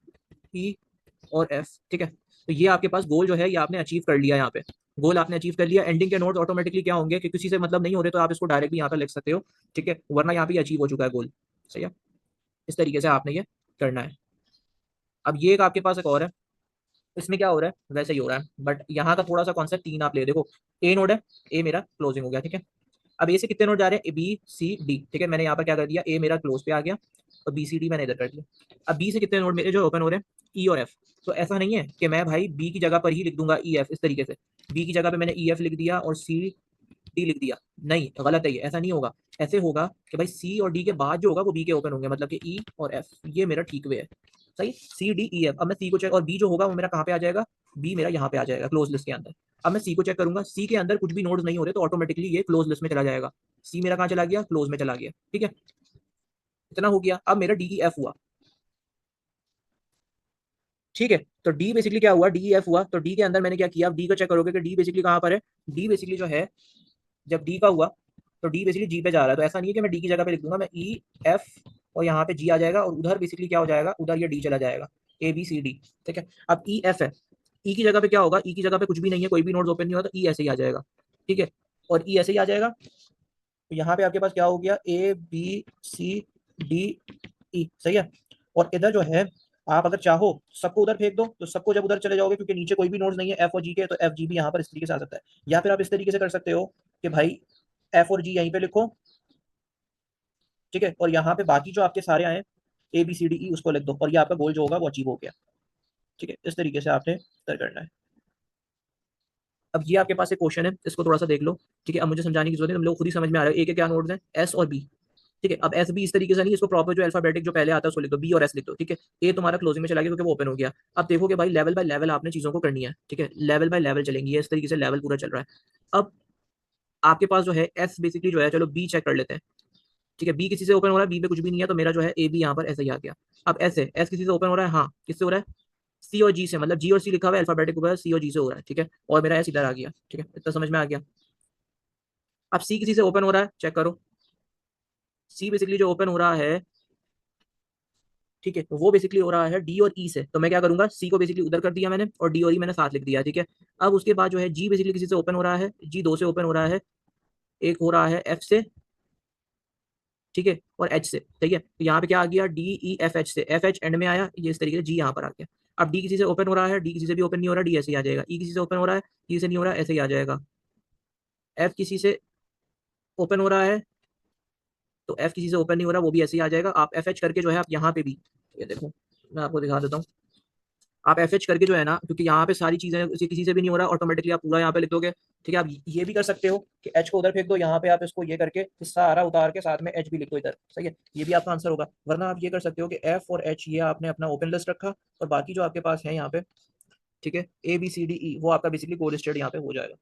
और एफ, ठीक है। तो ये आपके पास गोल जो है ये आपने अचीव कर लिया, यहाँ पे गोल आपने अचीव कर लिया। एंडिंग के नोट्स ऑटोमेटिकली क्या होंगे कि किसी से मतलब नहीं हो रहे तो आप इसको डायरेक्टली यहाँ पे लिख सकते हो, ठीक है, वरना यहाँ पे अचीव हो चुका है गोल, सही है। इस तरीके से आपने ये करना है। अब ये एक आपके पास एक और है, इसमें क्या हो रहा है, वैसे ही हो रहा है, बट यहाँ का थोड़ा सा कॉन्सेप्ट तीन आप ले देखो। ए नोड है, ए मेरा क्लोजिंग हो गया, ठीक है। अब ए से कितने नोड जा रहे हैं, बी सी डी, ठीक है। मैंने यहाँ पर क्या कर दिया, ए मेरा क्लोज पे आ गया और बी सी डी मैंने इधर कर दिया। अब बी से कितने नोड मेरे जो ओपन हो रहे हैं, ई और एफ। तो ऐसा नहीं है कि मैं भाई बी की जगह पर ही लिख दूंगा ई एफ, इस तरीके से बी की जगह पे मैंने ई एफ लिख दिया और सी डी लिख दिया, नहीं गलत है ये, ऐसा नहीं होगा। ऐसे होगा कि भाई सी और डी के बाद जो होगा वो बी के ओपन होंगे, मतलब कि ई और एफ, ये मेरा ठीक वे है, सही। सी डी ई एफ, अब मैं सी को चेक, और बी जो होगा वो मेरा कहाँ पे आ जाएगा, बी मेरा यहाँ पे आ जाएगा क्लोज लिस्ट के अंदर। अब मैं सी को चेक करूंगा, सी के अंदर कुछ भी नोड्स नहीं हो रहे तो ऑटोमेटिकली ये क्लोज लिस्ट में चला जाएगा। सी मेरा कहाँ चला गया, क्लोज में चला गया, ठीक है। इतना हो गया। अब मेरा डी ई एफ हुआ, ठीक है। तो डी बेसिकली क्या हुआ, डी ई एफ हुआ। तो डी के अंदर मैंने क्या किया, डी को चेक करोगे कि डी बेसिकली कहाँ पर है। डी बेसिकली जो है, जब डी का हुआ तो डी बेसिकली जी पे जा रहा है, तो ऐसा नहीं है कि मैं डी की जगह पे लिख दूंगा, मैं ई एफ और यहाँ पे जी आ जाएगा और उधर बेसिकली क्या हो जाएगा, उधर ये डी चला जाएगा, ए बी सी डी, ठीक है। अब ई एफ है, ई की जगह पे क्या होगा, ई की जगह पे कुछ भी नहीं है, कोई भी नोड्स ओपन नहीं हुआ, तो ई ऐसे ही आ जाएगा, ठीक है। और ई ऐसे ही आ जाएगा, तो यहाँ पे आपके पास क्या हो गया, ए बी सी डी ई, सही है। और इधर जो है, आप अगर चाहो सबको उधर फेंक दो, तो सबको जब उधर चले जाओगे, क्योंकि नीचे कोई भी नोड्स नहीं है एफ और जी के, तो एफ जी भी यहाँ पर इस तरीके से आ सकता है। या फिर आप इस तरीके से कर सकते हो कि भाई एफ और जी यहीं पे लिखो, ठीक है, और यहाँ पे बाकी जो आपके सारे आए ए बी सी डी ई उसको लिख दो, और ये आपका गोल जो होगा वो अचीव हो गया, ठीक है। इस तरीके से आपने तय करना है। अब ये आपके पास एक क्वेश्चन है, इसको थोड़ा सा देख लो, ठीक है। अब मुझे समझाने की जरूरत है, तुम लोग खुद ही समझ में आ रहा है ए के क्या नोड्स हैं, एस और बी, ठीक है। अब एस बी इस तरीके से नहीं, इसको प्रॉपर जो अल्फाबेटिक जो पहले आता है उसको लिख दो, बी और एस लिख दो, ठीक है। ए तुम्हारा क्लोजिंग में चला गया क्योंकि वो ओपन हो गया। अब देखो कि भाई लेवल बाय लेवल आपने चीजों को करनी है, ठीक है, लेवल बाय लेवल चलेंगी, ये इस तरीके से लेवल पूरा चल रहा है। अब आपके पास जो है एस बेसिकली जो है, चलो बी चेक कर लेते हैं, ठीक है। बी किसी से ओपन हो रहा है, बी पे कुछ भी नहीं है, तो मेरा जो है ए बी यहाँ पर ऐसे ही आ गया। अब ऐसे एस किसी से ओपन हो रहा है, हाँ किससे हो रहा है, सी और जी से, मतलब जी और सी लिखा हुआ है अल्फाबेटिक ऊपर, सी और जी से हो रहा है, ठीक है। और मेरा एस इधर आ गया, ठीक है, इतना समझ में आ गया। अब सी किसी से ओपन हो रहा है, चेक करो, सी बेसिकली जो ओपन हो रहा है, ठीक है, तो वो बेसिकली हो रहा है डी और ई से। तो मैं क्या करूंगा, सी को बेसिकली उधर कर दिया मैंने और डी और ई मैंने साथ लिख दिया, ठीक है। अब उसके बाद जो है जी बेसिकली किसी से ओपन हो रहा है, जी दो से ओपन हो रहा है, एक हो रहा है एफ से, ठीक है, और एच से, ठीक है। तो यहाँ पे क्या आ गया, डी ई एफ एच से, एफ एच एंड में आया, ये इस तरीके से जी यहाँ पर आ गया। अब डी किसी से ओपन हो रहा है, डी किसी से भी ओपन नहीं हो रहा, डी ऐसे ही आ जाएगा। ई किसी से ओपन हो रहा है, ई से नहीं हो रहा, ऐसे ही आ जाएगा। एफ किसी से ओपन हो रहा है, तो एफ किसी से ओपन नहीं हो रहा, वो भी ऐसे ही आ जाएगा। आप एफ एच करके जो है आप यहाँ पे भी, ये देखो मैं आपको दिखा देता हूँ, आप एफ एच करके जो है ना, क्योंकि यहाँ पे सारी चीजें किसी से भी नहीं हो रहा, ऑटोमेटिकली आप पूरा यहाँ पे लिख दोगे, ठीक है। आप ये भी कर सकते हो कि एच को उधर फेंक दो, यहाँ पे आप इसको ये करके सारा उतार के साथ में एच भी लिख दो इधर, सही है, ये भी आपका आंसर होगा। वरना आप ये कर सकते हो कि एफ और एच ये आपने अपना ओपन लिस्ट रखा, और बाकी जो आपके पास है यहाँ पे, ठीक है, ए बी सी डी ई, वो आपका बेसिकली को लिस्टेड यहाँ पे हो जाएगा।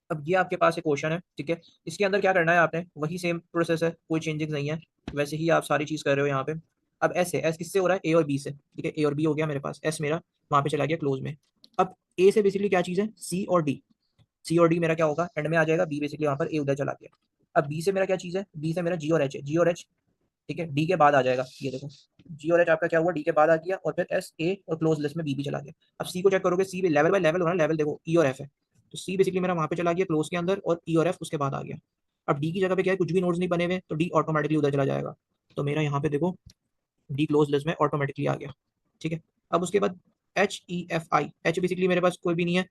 अब ये आपके पास एक क्वेश्चन है, ठीक है, इसके अंदर क्या करना है आपने, वही सेम प्रोसेस है, कोई चेंजिंग नहीं है, वैसे ही आप सारी चीज कर रहे हो यहाँ पे। अब ऐसे एस किससे हो रहा है, ए और बी से, ठीक है, ए और बी हो गया मेरे पास, एस मेरा वहां पे चला गया क्लोज में। अब ए से बेसिकली क्या चीज है, सी और डी, सी और डी मेरा क्या होगा, एंड में आ जाएगा, बी बेसिकली वहां पर ए उधर चला गया। अब बी से मेरा क्या चीज है, बी से मेरा जी और एच है, जी और एच, ठीक है, डी के बाद आ जाएगा, ये देखो जी और एच आपका क्या हुआ, डी के बाद आ गया, और फिर एस ए और क्लोज लिस्ट में बी भी चला गया। अब सी को चेक करोगे, सी लेवल बाय लेवल हो रहा है, लेवल देखो ई और एफ है, तो सी बेसिकली मेरा वहां पे चला गया क्लोज के अंदर, और ई और एफ उसके बाद आ गया। अब डी की जगह पे क्या है, कुछ भी नोड्स नहीं बने हुए, तो डी ऑटोमेटिकली उधर चला जाएगा। तो मेरा यहाँ पे देखो डी क्लोज लिस्ट में ऑटोमेटिकली आ गया, ठीक है। अब उसके बाद H E F I, H basically मेरे पास कोई भी नहीं है,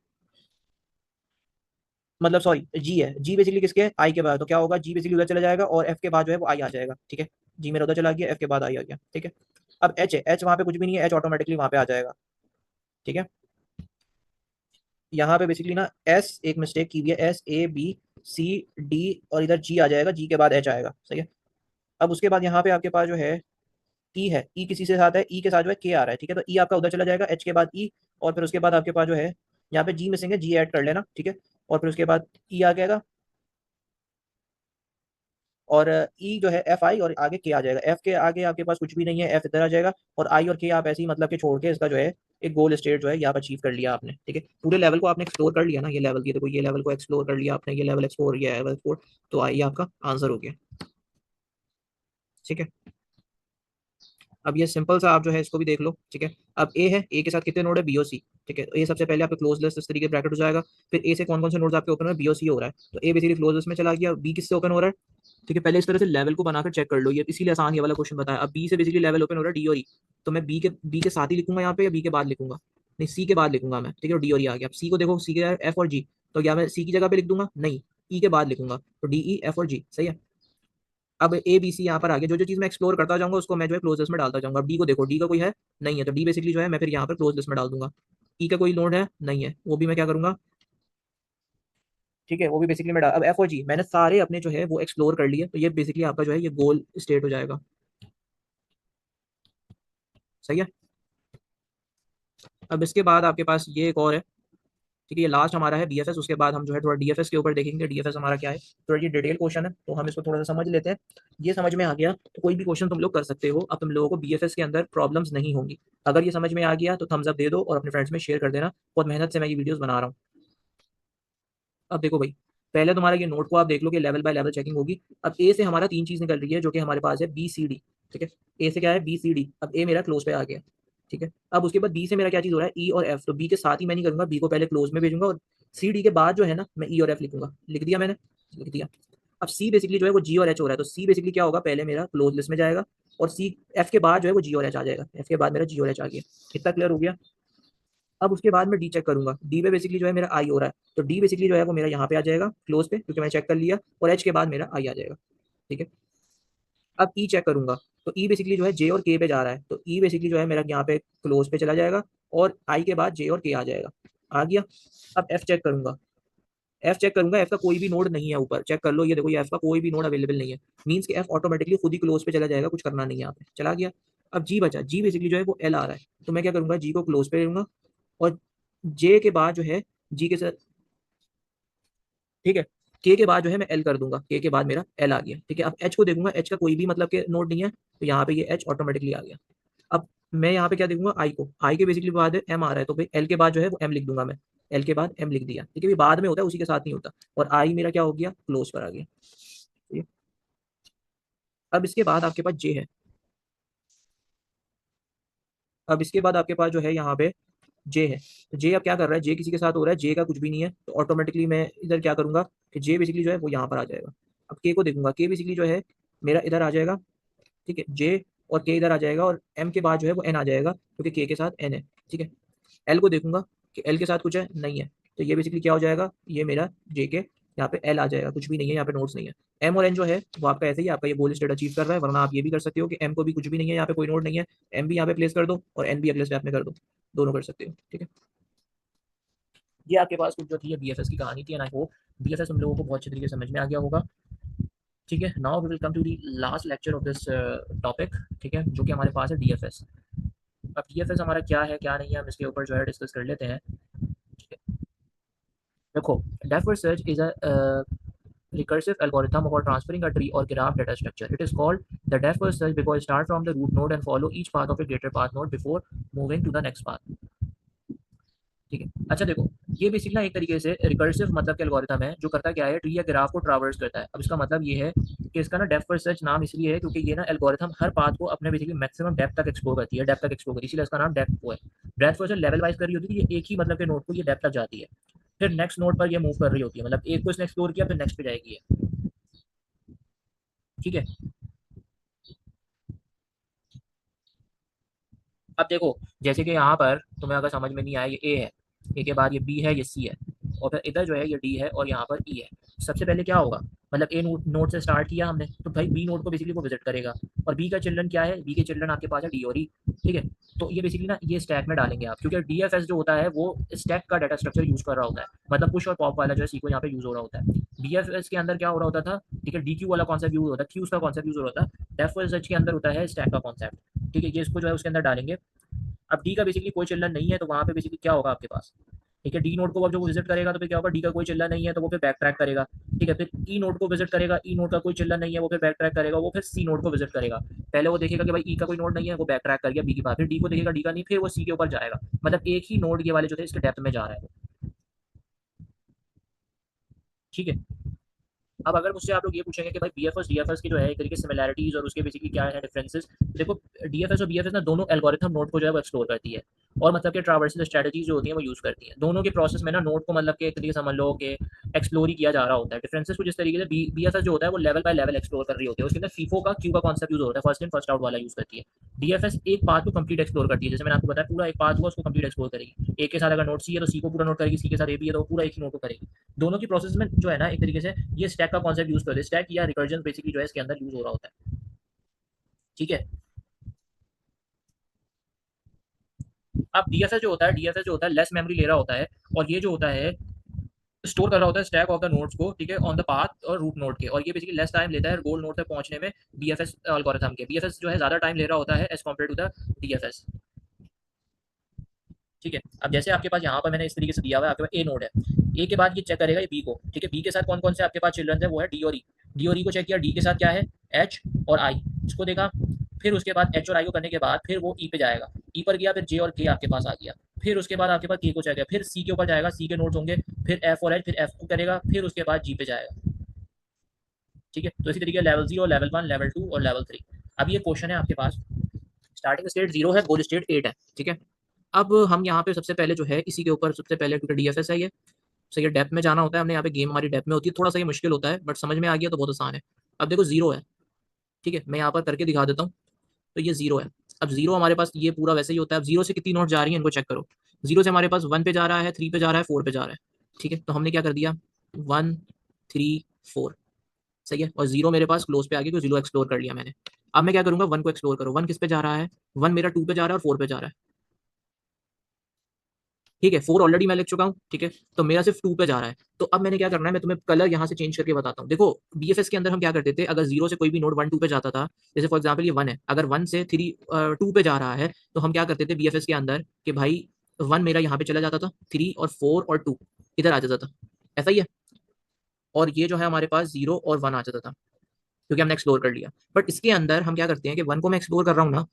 मतलब सॉरी जी है, जी बेसिकली किसके है, आई के बाद, तो क्या होगा, जी बेसिकली उधर चला जाएगा और एफ के बाद जो है वो आई आ जाएगा, ठीक है। जी मेरा उधर चला गया, एफ के बाद आई आ गया, ठीक है। अब एच है, एच वहां पे कुछ भी नहीं है, एच ऑटोमेटिकली वहां पे आ जाएगा, ठीक है। यहाँ पे बेसिकली ना एस एक मिस्टेक की हुई है, S A B C D और इधर जी आ जाएगा, जी के बाद एच आएगा, सही है। अब उसके बाद यहाँ पे आपके पास जो है ई है, ई किसी से साथ है, ई के साथ जो है के आ रहा है, ठीक है, तो ई आपका उधर चला जाएगा, एच के बाद ई, और फिर उसके बाद आपके पास जो है यहाँ पे जी मिसिंग है, जी ऐड कर लेना, ठीक है। और फिर उसके बाद ई आ जाएगा, और ई जो है एफ आई, और आगे के आ जाएगा, एफ के आगे आपके पास कुछ भी नहीं है, एफ इधर आ जाएगा, और आई और के आप ऐसे ही मतलब के छोड़ के इसका जो है एक गोल स्टेट जो है यहाँ पर अचीव कर लिया आपने, ठीक है। पूरे लेवल को आपने एक्सप्लोर कर लिया ना, ये लेवल की देखो, ये लेवल को एक्सप्लोर कर लिया आपने, ये लेवल एक्सप्लोर किया है, लेवल एक्सप्लोर, तो ये आपका आंसर हो गया, ठीक है। अब ये सिंपल सा आप जो है इसको भी देख लो, ठीक है। अब ए है, ए के साथ कितने नोड है, बी और सी, ठीक है, तो ए सबसे पहले आपका क्लोज लिस्ट इस तरीके ब्रैकेट हो जाएगा। फिर ए से कौन कौन से नोड्स आपके ओपन हो रहे हैं, बी और सी हो रहा है, तो ए बेसिकली क्लोज लिस्ट में चला गया, बी किससे ओपन हो रहा है, ठीक है, पहले इस तरह से लेवल को बनाकर चेक कर लो, ये इसीलिए आसान ये वाला क्वेश्चन बताया। अब बी से बेसिकली लेवल ओपन हो रहा है डी और ई, तो मैं बी के साथ ही लिखूंगा यहाँ पे या बी के बाद लिखूंगा? नहीं, सी के बाद लिखूंगा मैं। ठीक है, डी और ई आ गया। अब सी को देखो, सी के एफ और जी, तो क्या मैं सी की जगह पे लिख दूंगा? नहीं, ई के बाद लिखूंगा, तो डी ई एफ और जी। सही है। अब ए बी सी यहाँ पर आ गया। जो जो चीज मैं एक्सप्लोर करता जाऊंगा उसको मैं जो है क्लोज लिस्ट में डालता जाऊंगा। अब डी को देखो, डी का कोई है नहीं है, तो डी बेसिकली जो है मैं फिर यहाँ पर क्लोज लिस्ट में डाल दूंगा। ई का कोई नोड है नहीं है, वो भी मैं क्या करूंगा? ठीक है, वो भी बेसिकली मैं डाल। अब एफ और जी मैंने सारे अपने जो है वो एक्सप्लोर कर लिए, तो ये बेसिकली आपका जो है ये गोल स्टेट हो जाएगा। सही है। अब इसके बाद आपके पास ये एक और है। ठीक है, ये लास्ट हमारा है बीएफएस। उसके बाद हम जो है थोड़ा डीएफएस के ऊपर देखेंगे, डीएफएस हमारा क्या है। थोड़ा ये डिटेल क्वेश्चन है, तो हम इसको थोड़ा सा समझ लेते हैं। ये समझ में आ गया तो कोई भी क्वेश्चन तुम लोग कर सकते हो। अब तुम लोगों को बीएफएस के अंदर प्रॉब्लम्स नहीं होंगी। अगर ये समझ में आ गया तो थम्स अप दे दो और अपने फ्रेंड्स में शेयर कर देना। बहुत मेहनत से मैं ये वीडियोस बना रहा हूँ। अब देखो भाई, पहले तुम्हारा ये नोट को आप देख लो कि लेवल बाय लेवल चेकिंग होगी। अब ए से हमारा तीन चीज निकल रही है जो कि हमारे पास है बी सी डी। ठीक है, ए से क्या है? B C D. अब ए मेरा क्लोज पे आ गया। ठीक है, अब उसके बाद बी से मेरा क्या चीज हो रहा है? ई और एफ। तो बी के साथ ही मैं नहीं करूंगा, बी को पहले क्लोज में भेजूंगा और सी डी के बाद जो है ना मैं ई और एफ लिखूंगा। लिख दिया मैंने, लिख दिया। अब सी बेसिकली जो है वो जी और एच हो रहा है, तो सी बेसिकली क्या होगा? पहले मेरा क्लोज लिस्ट में जाएगा और सी एफ के बाद जो है वो जी और एच आ जाएगा। एफ के बाद मेरा जी और एच आ गया। इतना क्लियर हो गया? अब उसके बाद मैं डी चेक करूंगा। डी पे बेसिकली जो है मेरा आई हो रहा है, तो डी बेसिकली जो है वो मेरा यहाँ पे आ जाएगा क्लोज पे, क्योंकि मैंने चेक कर लिया। और एच के बाद मेरा आई आ जाएगा। ठीक है, अब ई चेक करूंगा, तो ई बेसिकली जो है जे और के पे जा रहा है, तो ई बेसिकली जो है मेरा यहाँ पे क्लोज पे चला जाएगा और आई के बाद जे और के आ जाएगा। आ गया। अब एफ चेक करूंगा। एफ चेक करूंगा, एफ का कोई भी नोड नहीं है ऊपर। चेक कर लो, ये देखो, ये एफ का कोई भी नोड अवेलेबल नहीं है। मीन्स कि एफ ऑटोमेटिकली खुद ही क्लोज पे चला जाएगा, कुछ करना नहीं है यहाँ पे। चला गया। अब जी बचा। जी बेसिकली जो है वो एल आ रहा है, तो मैं क्या करूंगा? जी को क्लोज पे लूंगा और जे के बाद जो है जी के साथ, ठीक है, के बाद जो है मैं एल कर दूंगा। के बाद मेरा एल आ गया। ठीक है, अब एच को देखूंगा, एच का कोई भी मतलब के नोड नहीं है, तो यहाँ पे ये एच ऑटोमेटिकली आ गया। अब मैं यहाँ पे क्या देखूंगा? आई को। आई के बेसिकली बाद एम आ रहा है, तो भाई एल के बाद जो है वो एम लिख दूंगा मैं। एल के बाद एम लिख दिया। ठीक है, ये बाद में होता है, उसी के साथ नहीं होता। और आई मेरा क्या हो गया? क्लोज पर आ गया। ठीक है, अब इसके बाद आपके पास जे है। अब इसके बाद आपके पास जो है यहाँ पे जे है। तो जे अब क्या कर रहा है? जे किसी के साथ हो रहा है, जे का कुछ भी नहीं है, तो ऑटोमेटिकली मैं इधर क्या करूंगा कि जे बेसिकली जो है वो यहाँ पर आ जाएगा। अब के को देखूंगा, के बेसिकली जो है मेरा इधर आ जाएगा। ठीक है, जे और के इधर आ जाएगा और एम के बाद जो है वो एन आ जाएगा, क्योंकि के साथ एन है। ठीक है, एल को देखूंगा कि एल के साथ कुछ है नहीं है, तो ये बेसिकली क्या हो जाएगा? ये मेरा जे के यहाँ पे एल आ जाएगा, कुछ भी नहीं है यहाँ पे, नोट्स नहीं है। एम और एन जो है वो आपका ऐसे ही आपका ये गोल स्टेट अचीव कर रहा है। वरना आप ये भी कर सकते हो कि एम को भी कुछ भी नहीं है, यहाँ पे कोई नोड नहीं है, एम भी यहाँ पे प्लेस कर दो और एन भी अगले स्टेप में कर दो। दोनों कर सकते हो। ठीक है, ये आपके पास कुछ जो थी ये बीएफएस की कहानी थी, एंड आई होप बीएफएस हम लोगों को बहुत अच्छे तरीके से समझ में आ गया होगा। ठीक है, now we will come to the last lecture of this topic. ठीक है, जो कि हमारे पास है डीएफएस। अब डीएफएस हमारा क्या है क्या नहीं है, हम इसके ऊपर जो है डिस्कस कर लेते हैं। ठीक है, देखो, depth first search is a recursive algorithm for transferring a tree or graph data structure. It is called the depth first search because it starts from the root node and follow each path of a greater path node before moving to the next path. ठीक है, अच्छा देखो, ये basically ना एक तरीके से recursive मतलब के एल्गोरिथम है, जो करता क्या है? ट्री या ग्राफ को ट्रावर्स करता है। अब इसका मतलब ये है कि इसका ना डेप्थ फर्स्ट सर्च नाम इसलिए है क्योंकि ये ना एल्गोरिथम हर पाथ को अपने बेसिकली मैक्सिमम डेप्थ तक एक्सप्लोर करती है, डेप्थ तक एक्सप्लोर करती है, इसलिए इसका नाम डेप्थ को है। Breath first search level wise कर रही होती है, ये एक ही मतलब के नोड को ये डेप्थ तक जाती है, फिर नेक्स्ट नोड पर ये मूव कर रही होती है, मतलब एक को इसने एक्सप्लोर किया फिर नेक्स्ट पे जाएगी ये। ठीक है, अब देखो, जैसे कि यहाँ पर तुम्हें अगर समझ में नहीं आया, ये ए है, ए के बाद ये बी है, ये सी है, और फिर इधर जो है ये डी है और यहाँ पर ई है। सबसे पहले क्या होगा? मतलब ए नोड से स्टार्ट किया हमने, तो भाई बी नोड को बेसिकली वो विजिट करेगा। और बी का चिल्ड्रन क्या है? बी के चिल्ड्रन आपके पास है डी और ई। ठीक है, तो ये बेसिकली ना ये स्टैक में डालेंगे आप, क्योंकि डीएफएस जो होता है वो स्टैक का डाटा स्ट्रक्चर यूज कर रहा होता है, मतलब पुश और पॉप वाला जो है सीक्वेंस यहाँ पे यूज हो रहा होता है। डीएफएस के अंदर क्या हो रहा होता था? ठीक है, डीक्यू वाला कॉन्सेप्ट यूज होता है, क्यूज का कॉन्सेप्ट यूज हो रहा था। डेफ के अंदर होता है स्टैक का कॉन्सेप्ट। ठीक है, ये इसको जो है उसके अंदर डालेंगे। अब डी का बेसिकली कोई चिल्ड्रन नहीं है, तो वहाँ पे बेसिकली क्या होगा आपके पास? ठीक है, डी नोड को अब जो विजिट करेगा तो फिर क्या होगा? डी का कोई चिल्ड्रन नहीं है तो वो फिर बैक ट्रैक करेगा। ठीक है, फिर ई नोड को विजिट करेगा, ई नोड का कोई चिल्ड्रन नहीं है, वो फिर बैक ट्रैक करेगा, वो फिर सी नोड को विजिट करेगा। पहले वो देखेगा कि भाई ई का कोई नोड नहीं है, वो बैक ट्रैक कर गया बी के पास, फिर डी को देखेगा, डी का नहीं, फिर वो सी के ऊपर जाएगा। मतलब एक ही नोड ये वाले जो थे इसके डेप्थ में जा रहा है वो। ठीक है, अब अगर मुझसे आप लोग ये पूछेंगे कि भाई बीएफएस डीएफएस की जो है एक तरीके से सिमिलैरिटीज और उसके बेसिकली क्या है डिफरेंसेस, देखो, डीएफएस और बीएफएस ना दोनों एल्गोरिथम नोड को जो है वो एक्सप्लोर करती है। और मतलब कि ट्रावर्सल स्ट्रेटजीज जो होती हैं वो यूज़ करती हैं। दोनों के प्रोसेस में ना नोड को मतलब कि एक तरीके से समझ लो कि एक्सप्लोर ही किया जा रहा होता है। डिफरेंसेस कुछ इस तरीके से बीएफएस जो होता है वो लेवल बाय लेवल एक्सप्लोर कर रही होती है। उसके अंदर फीफो का क्यू का कॉन्सेप्ट यूज होता है, फर्स्ट इन फर्स्ट आउट वाला यूज करती है। डीएफएस एक पाथ को कंप्लीट एक्सप्लोर करती है, जैसे मैंने आपको बताया पूरा एक पाथ होगा उसको कंप्लीट एक्सप्लोर करेगी। ए के साथ अगर नोट सी है तो सी को पूरा नोट करेगी, सी के साथ ए भी है तो पूरा एक ही नोट को करेगी। दोनों की प्रोसेस में जो है ना एक तरीके से ये स्टैक का कॉन्सेप्ट यूज करते हैं। स्टैक या रिकर्जन बेसिकली जो है इसके अंदर यूज हो रहा होता है। ठीक है। अब डीएफएस जो होता है लेस मेमोरी ले रहा होता है, और ये जो होता है स्टोर कर रहा होता है स्टैक ऑफ द नोड्स को, ठीक है, ऑन द पाथ और रूट नोड के, और ये बेसिकली लेस टाइम लेता है गोल नोड तक पहुंचने में बीएफएस एल्गोरिथम के। बीएफएस जो है ज्यादा टाइम ले रहा होता है as compare to the DFS. ठीक है। अब जैसे आपके पास यहाँ पर मैंने इस तरीके से दिया हुआ है, आपके पास ए नोड है, ए के बाद ये चेक करेगा ये बी को, ठीक है। बी के साथ कौन कौन से आपके पास चिल्ड्रन है, वो है डी और ई। डी और ई को चेक किया, डी के साथ क्या है एच और आई, इसको देखा। फिर उसके बाद एच और आई को करने के बाद फिर वो ई पे जाएगा, ई पर गया, फिर जे और के आपके पास आ गया। फिर उसके बाद आपके पास के को चेक किया, फिर सी के ऊपर जाएगा, सी के नोड्स होंगे, फिर एफ और एच, फिर एफ को करेगा, फिर उसके बाद जी पे जाएगा। ठीक है। तो इसी तरीके लेवल 0, लेवल 1, लेवल 2 और लेवल 3। अब ये क्वेश्चन है आपके पास, स्टार्टिंग स्टेट 0 है, गोल स्टेट 8 है। ठीक है। अब हम यहाँ पे सबसे पहले जो है इसी के ऊपर सबसे पहले, क्योंकि डीएफएस है ये, सही है, डेप्थ में जाना होता है हमने। यहाँ पे गेम हमारी डेप्थ में होती है, थोड़ा सा ये मुश्किल होता है बट समझ में आ गया तो बहुत आसान है। अब देखो 0 है, ठीक है, मैं यहाँ पर करके दिखा देता हूँ। तो ये 0 है। अब 0 हमारे पास ये पूरा वैसे ही होता है। अब 0 से कितनी नोट जा रही है इनको चेक करो। 0 से हमारे पास 1 पे जा रहा है, 3 पे जा रहा है, 4 पे जा रहा है। ठीक है। तो हमने क्या कर दिया 1 3 4, सही है। और 0 मेरे पास क्लोज पे आ गया, तो 0 एक्सप्लोर कर लिया मैंने। अब मैं क्या करूंगा 1 को एक्सप्लोर करो। 1 किस पे जा रहा है, 1 मेरा 2 पे जा रहा है और 4 पे जा रहा है। ठीक है। 4 ऑलरेडी मैं लिख चुका हूँ, ठीक है। तो मेरा सिर्फ 2 पे जा रहा है। तो अब मैंने क्या करना है, मैं तुम्हें कलर यहाँ से चेंज करके बताता हूँ। देखो बीएफएस के अंदर हम क्या करते थे, अगर 0 से कोई भी नोड 1 2 पे जाता था, जैसे फॉर एग्जाम्पल ये 1 है, अगर 1 से 3 2 पे जा रहा है, तो हम क्या करते थे बीएफएस के अंदर कि भाई 1 मेरा यहाँ पे चला जाता था, 3 और 4 और 2 इधर आ जाता था, ऐसा ही है। और ये जो है हमारे पास 0 और 1 आ जाता था, क्योंकि हमने एक्सप्लोर कर लिया। बट इसके अंदर हम क्या करते हैं कि 1 को मैं एक्सप्लोर कर रहा हूँ ना,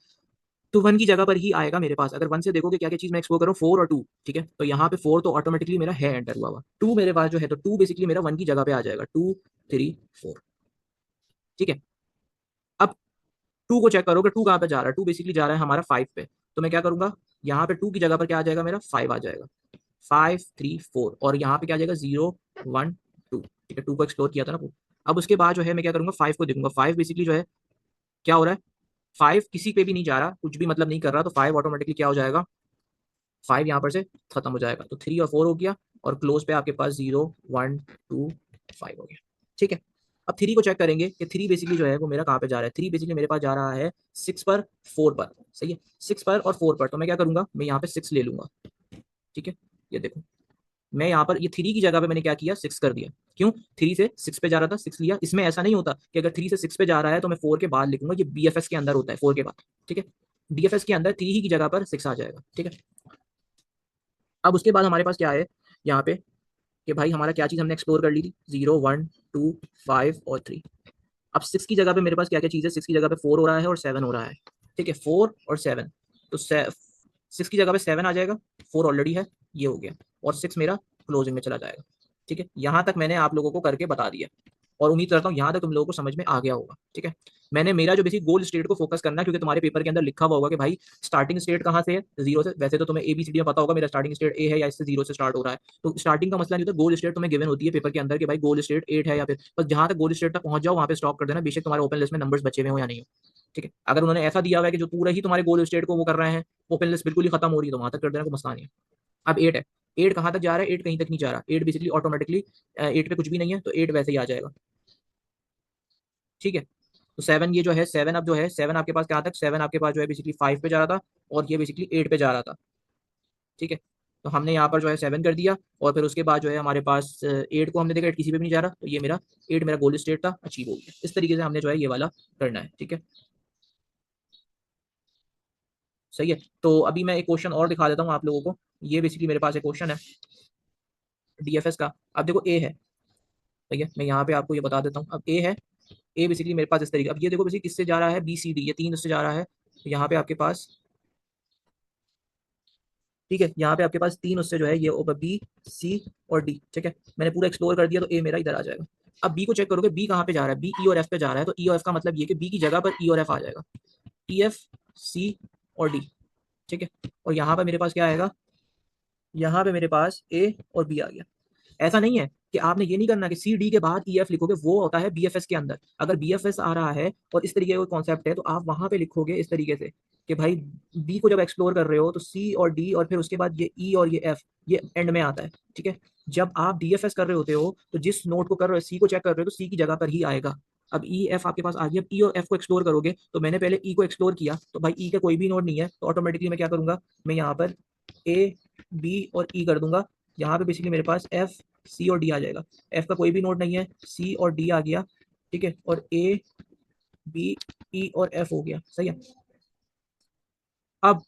तो 1 की जगह पर ही आएगा मेरे पास। अगर 1 से देखोगे क्या क्या चीज मैं एक्सप्लोर कर रहा हूँ, 4 और 2, ठीक है। तो यहाँ पे 4 तो ऑटोमेटिकली मेरा है एंटर हुआ हुआ, 2 मेरे पास जो है, तो 2 बेसिकली मेरा 1 की जगह पे आ जाएगा, 2 3 4। ठीक है। अब 2 को चेक करो कि 2 कहाँ पे जा रहा है। 2 बेसिकली जा रहा है हमारा 5 पे। तो मैं क्या करूंगा, यहाँ पे 2 की जगह पर क्या आ जाएगा मेरा 5 आ जाएगा, 5 3 4, और यहाँ पे क्या आ जाएगा 0 1 2। ठीक है। 2 को एक्सप्लोर किया था ना। अब उसके बाद जो है मैं क्या करूंगा 5 को देखूंगा। 5 बेसिकली जो है क्या हो रहा है, 5 किसी पे भी नहीं जा रहा, कुछ भी मतलब नहीं कर रहा, तो 5 ऑटोमेटिकली क्या हो जाएगा, 5 यहाँ पर से खत्म हो जाएगा। तो 3 और 4 हो गया, और क्लोज पे आपके पास 0 1 2 5 हो गया। ठीक है। अब 3 को चेक करेंगे कि 3 बेसिकली जो है वो मेरा कहाँ पे जा रहा है। 3 बेसिकली मेरे पास जा रहा है 6 पर 4 पर, सही है, 6 पर और 4 पर। तो मैं क्या करूंगा, मैं यहाँ पे 6 ले लूंगा। ठीक है। ये देखो मैं यहाँ पर ये 3 की जगह पे मैंने क्या किया 6 कर दिया। क्यों, 3 से 6 पे जा रहा था, 6 लिया। इसमें ऐसा नहीं होता कि अगर 3 से 6 पे जा रहा है तो मैं 4 के बाद लिखूंगा, ये बीएफएस के अंदर होता है 4 के बाद। ठीक है। डीएफएस के अंदर 3 ही की जगह पर 6 आ जाएगा। ठीक है। अब उसके बाद हमारे पास क्या है यहाँ पे, कि भाई हमारा क्या चीज़ हमने एक्सप्लोर कर ली थी, 0 1 2 5 और 3। अब 6 की जगह पे मेरे पास क्या क्या चीज़ है, 6 की जगह पे 4 हो रहा है और 7 हो रहा है। ठीक है। 4 और 7, तो 6 की जगह पे 7 आ जाएगा, 4 ऑलरेडी है, ये हो गया, और 6 मेरा क्लोजिंग में चला जाएगा। ठीक है। यहाँ तक मैंने आप लोगों को करके बता दिया, और उम्मीद करता हूँ यहाँ तक तुम लोगों को समझ में आ गया होगा। ठीक है। मैंने मेरा जो बेसिक गोल स्टेट को फोकस करना है, क्योंकि तुम्हारे पेपर के अंदर लिखा हुआ होगा कि भाई स्टार्टिंग स्टेट कहाँ से है, 0 से। वैसे तो तुम्हें एबीसीडी में पता होगा मेरा स्टार्टिंग स्टेट ए है या इससे 0 से स्टार्ट हो रहा है। तो स्टार्टिंग का मसला नहीं होता, गोल स्टेट तुम्हें गिवन होती है पेपर के अंदर कि भाई गोल स्टेट 8 है, या फिर बस जहाँ तक गोल स्टेट तक पहुंच जाओ वहाँ पे स्टॉप कर देना, बेशक तुम्हारे ओपन लिस्ट में नंबर्स बचे हुए हो या नहीं हो। ठीक है। अगर उन्होंने ऐसा दिया हुआ है कि जो पूरा ही तुम्हारे गोल स्टेट को वो कर रहे हैं, ओपन लिस्ट बिल्कुल ही खत्म हो रही है, तो वहां तक कर देना, कोई मसला नहीं है। अब 8 है, 8 कहाँ तक जा रहा है, 8 कहीं तक नहीं जा रहा, 8 बेसिकली ऑटोमेटिकली 8 पे कुछ भी नहीं है, तो 8 वैसे ही आ जाएगा। ठीक है। तो 7 ये जो है 7, अब जो है 7 आपके पास क्या तक, 7 आपके पास जो है बेसिकली 5 पे जा रहा था, और ये बेसिकली 8 पे जा रहा था। ठीक है। तो हमने यहाँ पर जो है 7 कर दिया, और फिर उसके बाद जो है हमारे पास 8 को हमने देखा 8 किसी पे भी नहीं जा रहा, तो ये मेरा 8 मेरा गोल स्टेट था, अचीव हो गया। इस तरीके से हमने जो है ये वाला करना है। ठीक है। सही है। तो अभी मैं एक क्वेश्चन और दिखा देता हूँ आप लोगों को। ये बेसिकली मेरे पास एक क्वेश्चन है डीएफएस का। अब देखो ए है, ठीक है, मैं यहाँ पे आपको ये बता देता हूँ। अब ए है, ए बेसिकली मेरे पास इस तरीके, अब ये देखो बेसिकली किससे जा रहा है, बी सी डी, ये 3 उससे जा रहा है। तो यहाँ पे आपके पास, ठीक है, यहाँ पे आपके पास 3 उससे जो है ये बी सी और डी। ठीक है। मैंने पूरा एक्सप्लोर कर दिया, तो ए मेरा इधर आ जाएगा। अब बी को चेक करोगे, बी कहाँ पे जा रहा है, बी ई और एफ पे जा रहा है। तो ई और एफ का मतलब ये कि बी की जगह पर ई और एफ आ जाएगा, ई एफ सी और डी। ठीक है। और यहाँ पर मेरे पास क्या आएगा, यहाँ पे मेरे पास ए और बी आ गया। ऐसा नहीं है कि आपने ये नहीं करना कि सी डी के बाद ई एफ लिखोगे, वो होता है बीएफएस के अंदर। अगर बीएफएस आ रहा है और इस तरीके का कॉन्सेप्ट है तो आप वहां पे लिखोगे इस तरीके से कि भाई बी को जब एक्सप्लोर कर रहे हो तो सी और डी और फिर उसके बाद ये ई और ये एफ, ये एंड में आता है। ठीक है। जब आप डीएफएस कर रहे होते हो तो जिस नोट को कर रहे हो, सी को चेक कर रहे हो, तो सी की जगह पर ही आएगा। अब ई एफ आपके पास आ गया, ई और एफ को एक्सप्लोर करोगे तो मैंने पहले ई को एक्सप्लोर किया, तो भाई ई का कोई भी नोड नहीं है, तो ऑटोमेटिकली मैं क्या करूंगा, मैं यहाँ पर ए बी और ई कर दूंगा। यहाँ पे बेसिकली मेरे पास एफ सी और डी आ जाएगा। एफ का कोई भी नोड नहीं है, सी और डी आ गया। ठीक है। और ए बी ई और एफ हो गया। सही है। अब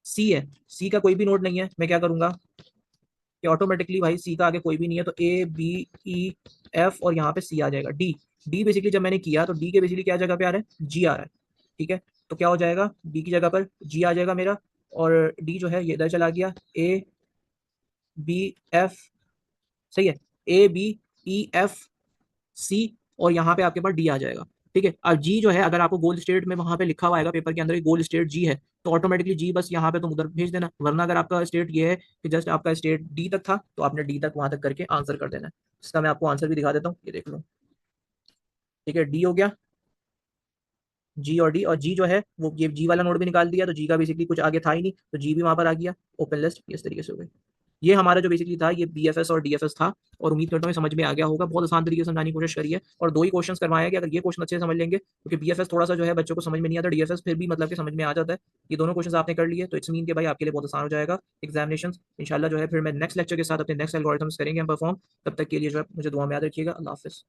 सी है, सी का कोई भी नोड नहीं है, मैं क्या करूंगा कि ऑटोमेटिकली भाई सी का आगे कोई भी नहीं है, तो ए बी ई एफ और यहाँ पे सी आ जाएगा। डी, डी बेसिकली जब मैंने किया तो डी के बेसिकली क्या जगह पे आ रहा है, जी आ रहा है। ठीक है। तो क्या हो जाएगा, डी की जगह पर जी आ जाएगा मेरा, और डी जो है ये इधर चला गया, ए बी एफ। सही है। A B E F C, और यहाँ पे आपके पास डी आ जाएगा। ठीक है। अब जी जो है, अगर आपको गोल स्टेट में वहां पे लिखा हुआ आएगा पेपर के अंदर गोल स्टेट जी है, तो ऑटोमेटिकली जी बस यहाँ पे तुम उधर भेज देना। वरना अगर आपका स्टेट ये है कि जस्ट आपका स्टेट डी तक था, तो आपने डी तक वहां तक करके आंसर कर देना है। इसका मैं आपको आंसर भी दिखा देता हूँ, ये देख लो। ठीक है, डी हो गया, जी और डी, और जी जो है वो ये जी वाला नोड भी निकाल दिया, तो जी का बेसिकली कुछ आगे था ही नहीं, तो जी भी वहां पर आ गया। ओपन लिस्ट इस तरीके से हो गई। ये हमारा जो बेसिकली था ये बीएफएस और डीएफएस था, और उम्मीद करता हूँ समझ में आ गया होगा। बहुत आसान तरीके से समझाने की कोशिश करी है, और दो ही क्वेश्चंस करवाए हैं कि अगर ये क्वेश्चन अच्छे से समझ लेंगे, क्योंकि बीएफएस थोड़ा सा जो है बच्चों को समझ में नहीं आता, डीएफएस फिर भी मतलब कि समझ में आ जाता है। ये दोनों क्वेश्चन आपने कर लिए तो इट्स मीन के भाई आपके लिए बहुत आसान हो जाएगा एग्जामिनेशन इंशाल्लाह। जो है फिर मैं नेक्स्ट लेक्चर के साथ अपने नेक्स्ट एल्गोरिथम्स करेंगे हम परफॉर्म। तब तक के लिए जो है मुझे दुआ में याद रखिएगा। अल्लाह हाफिज़।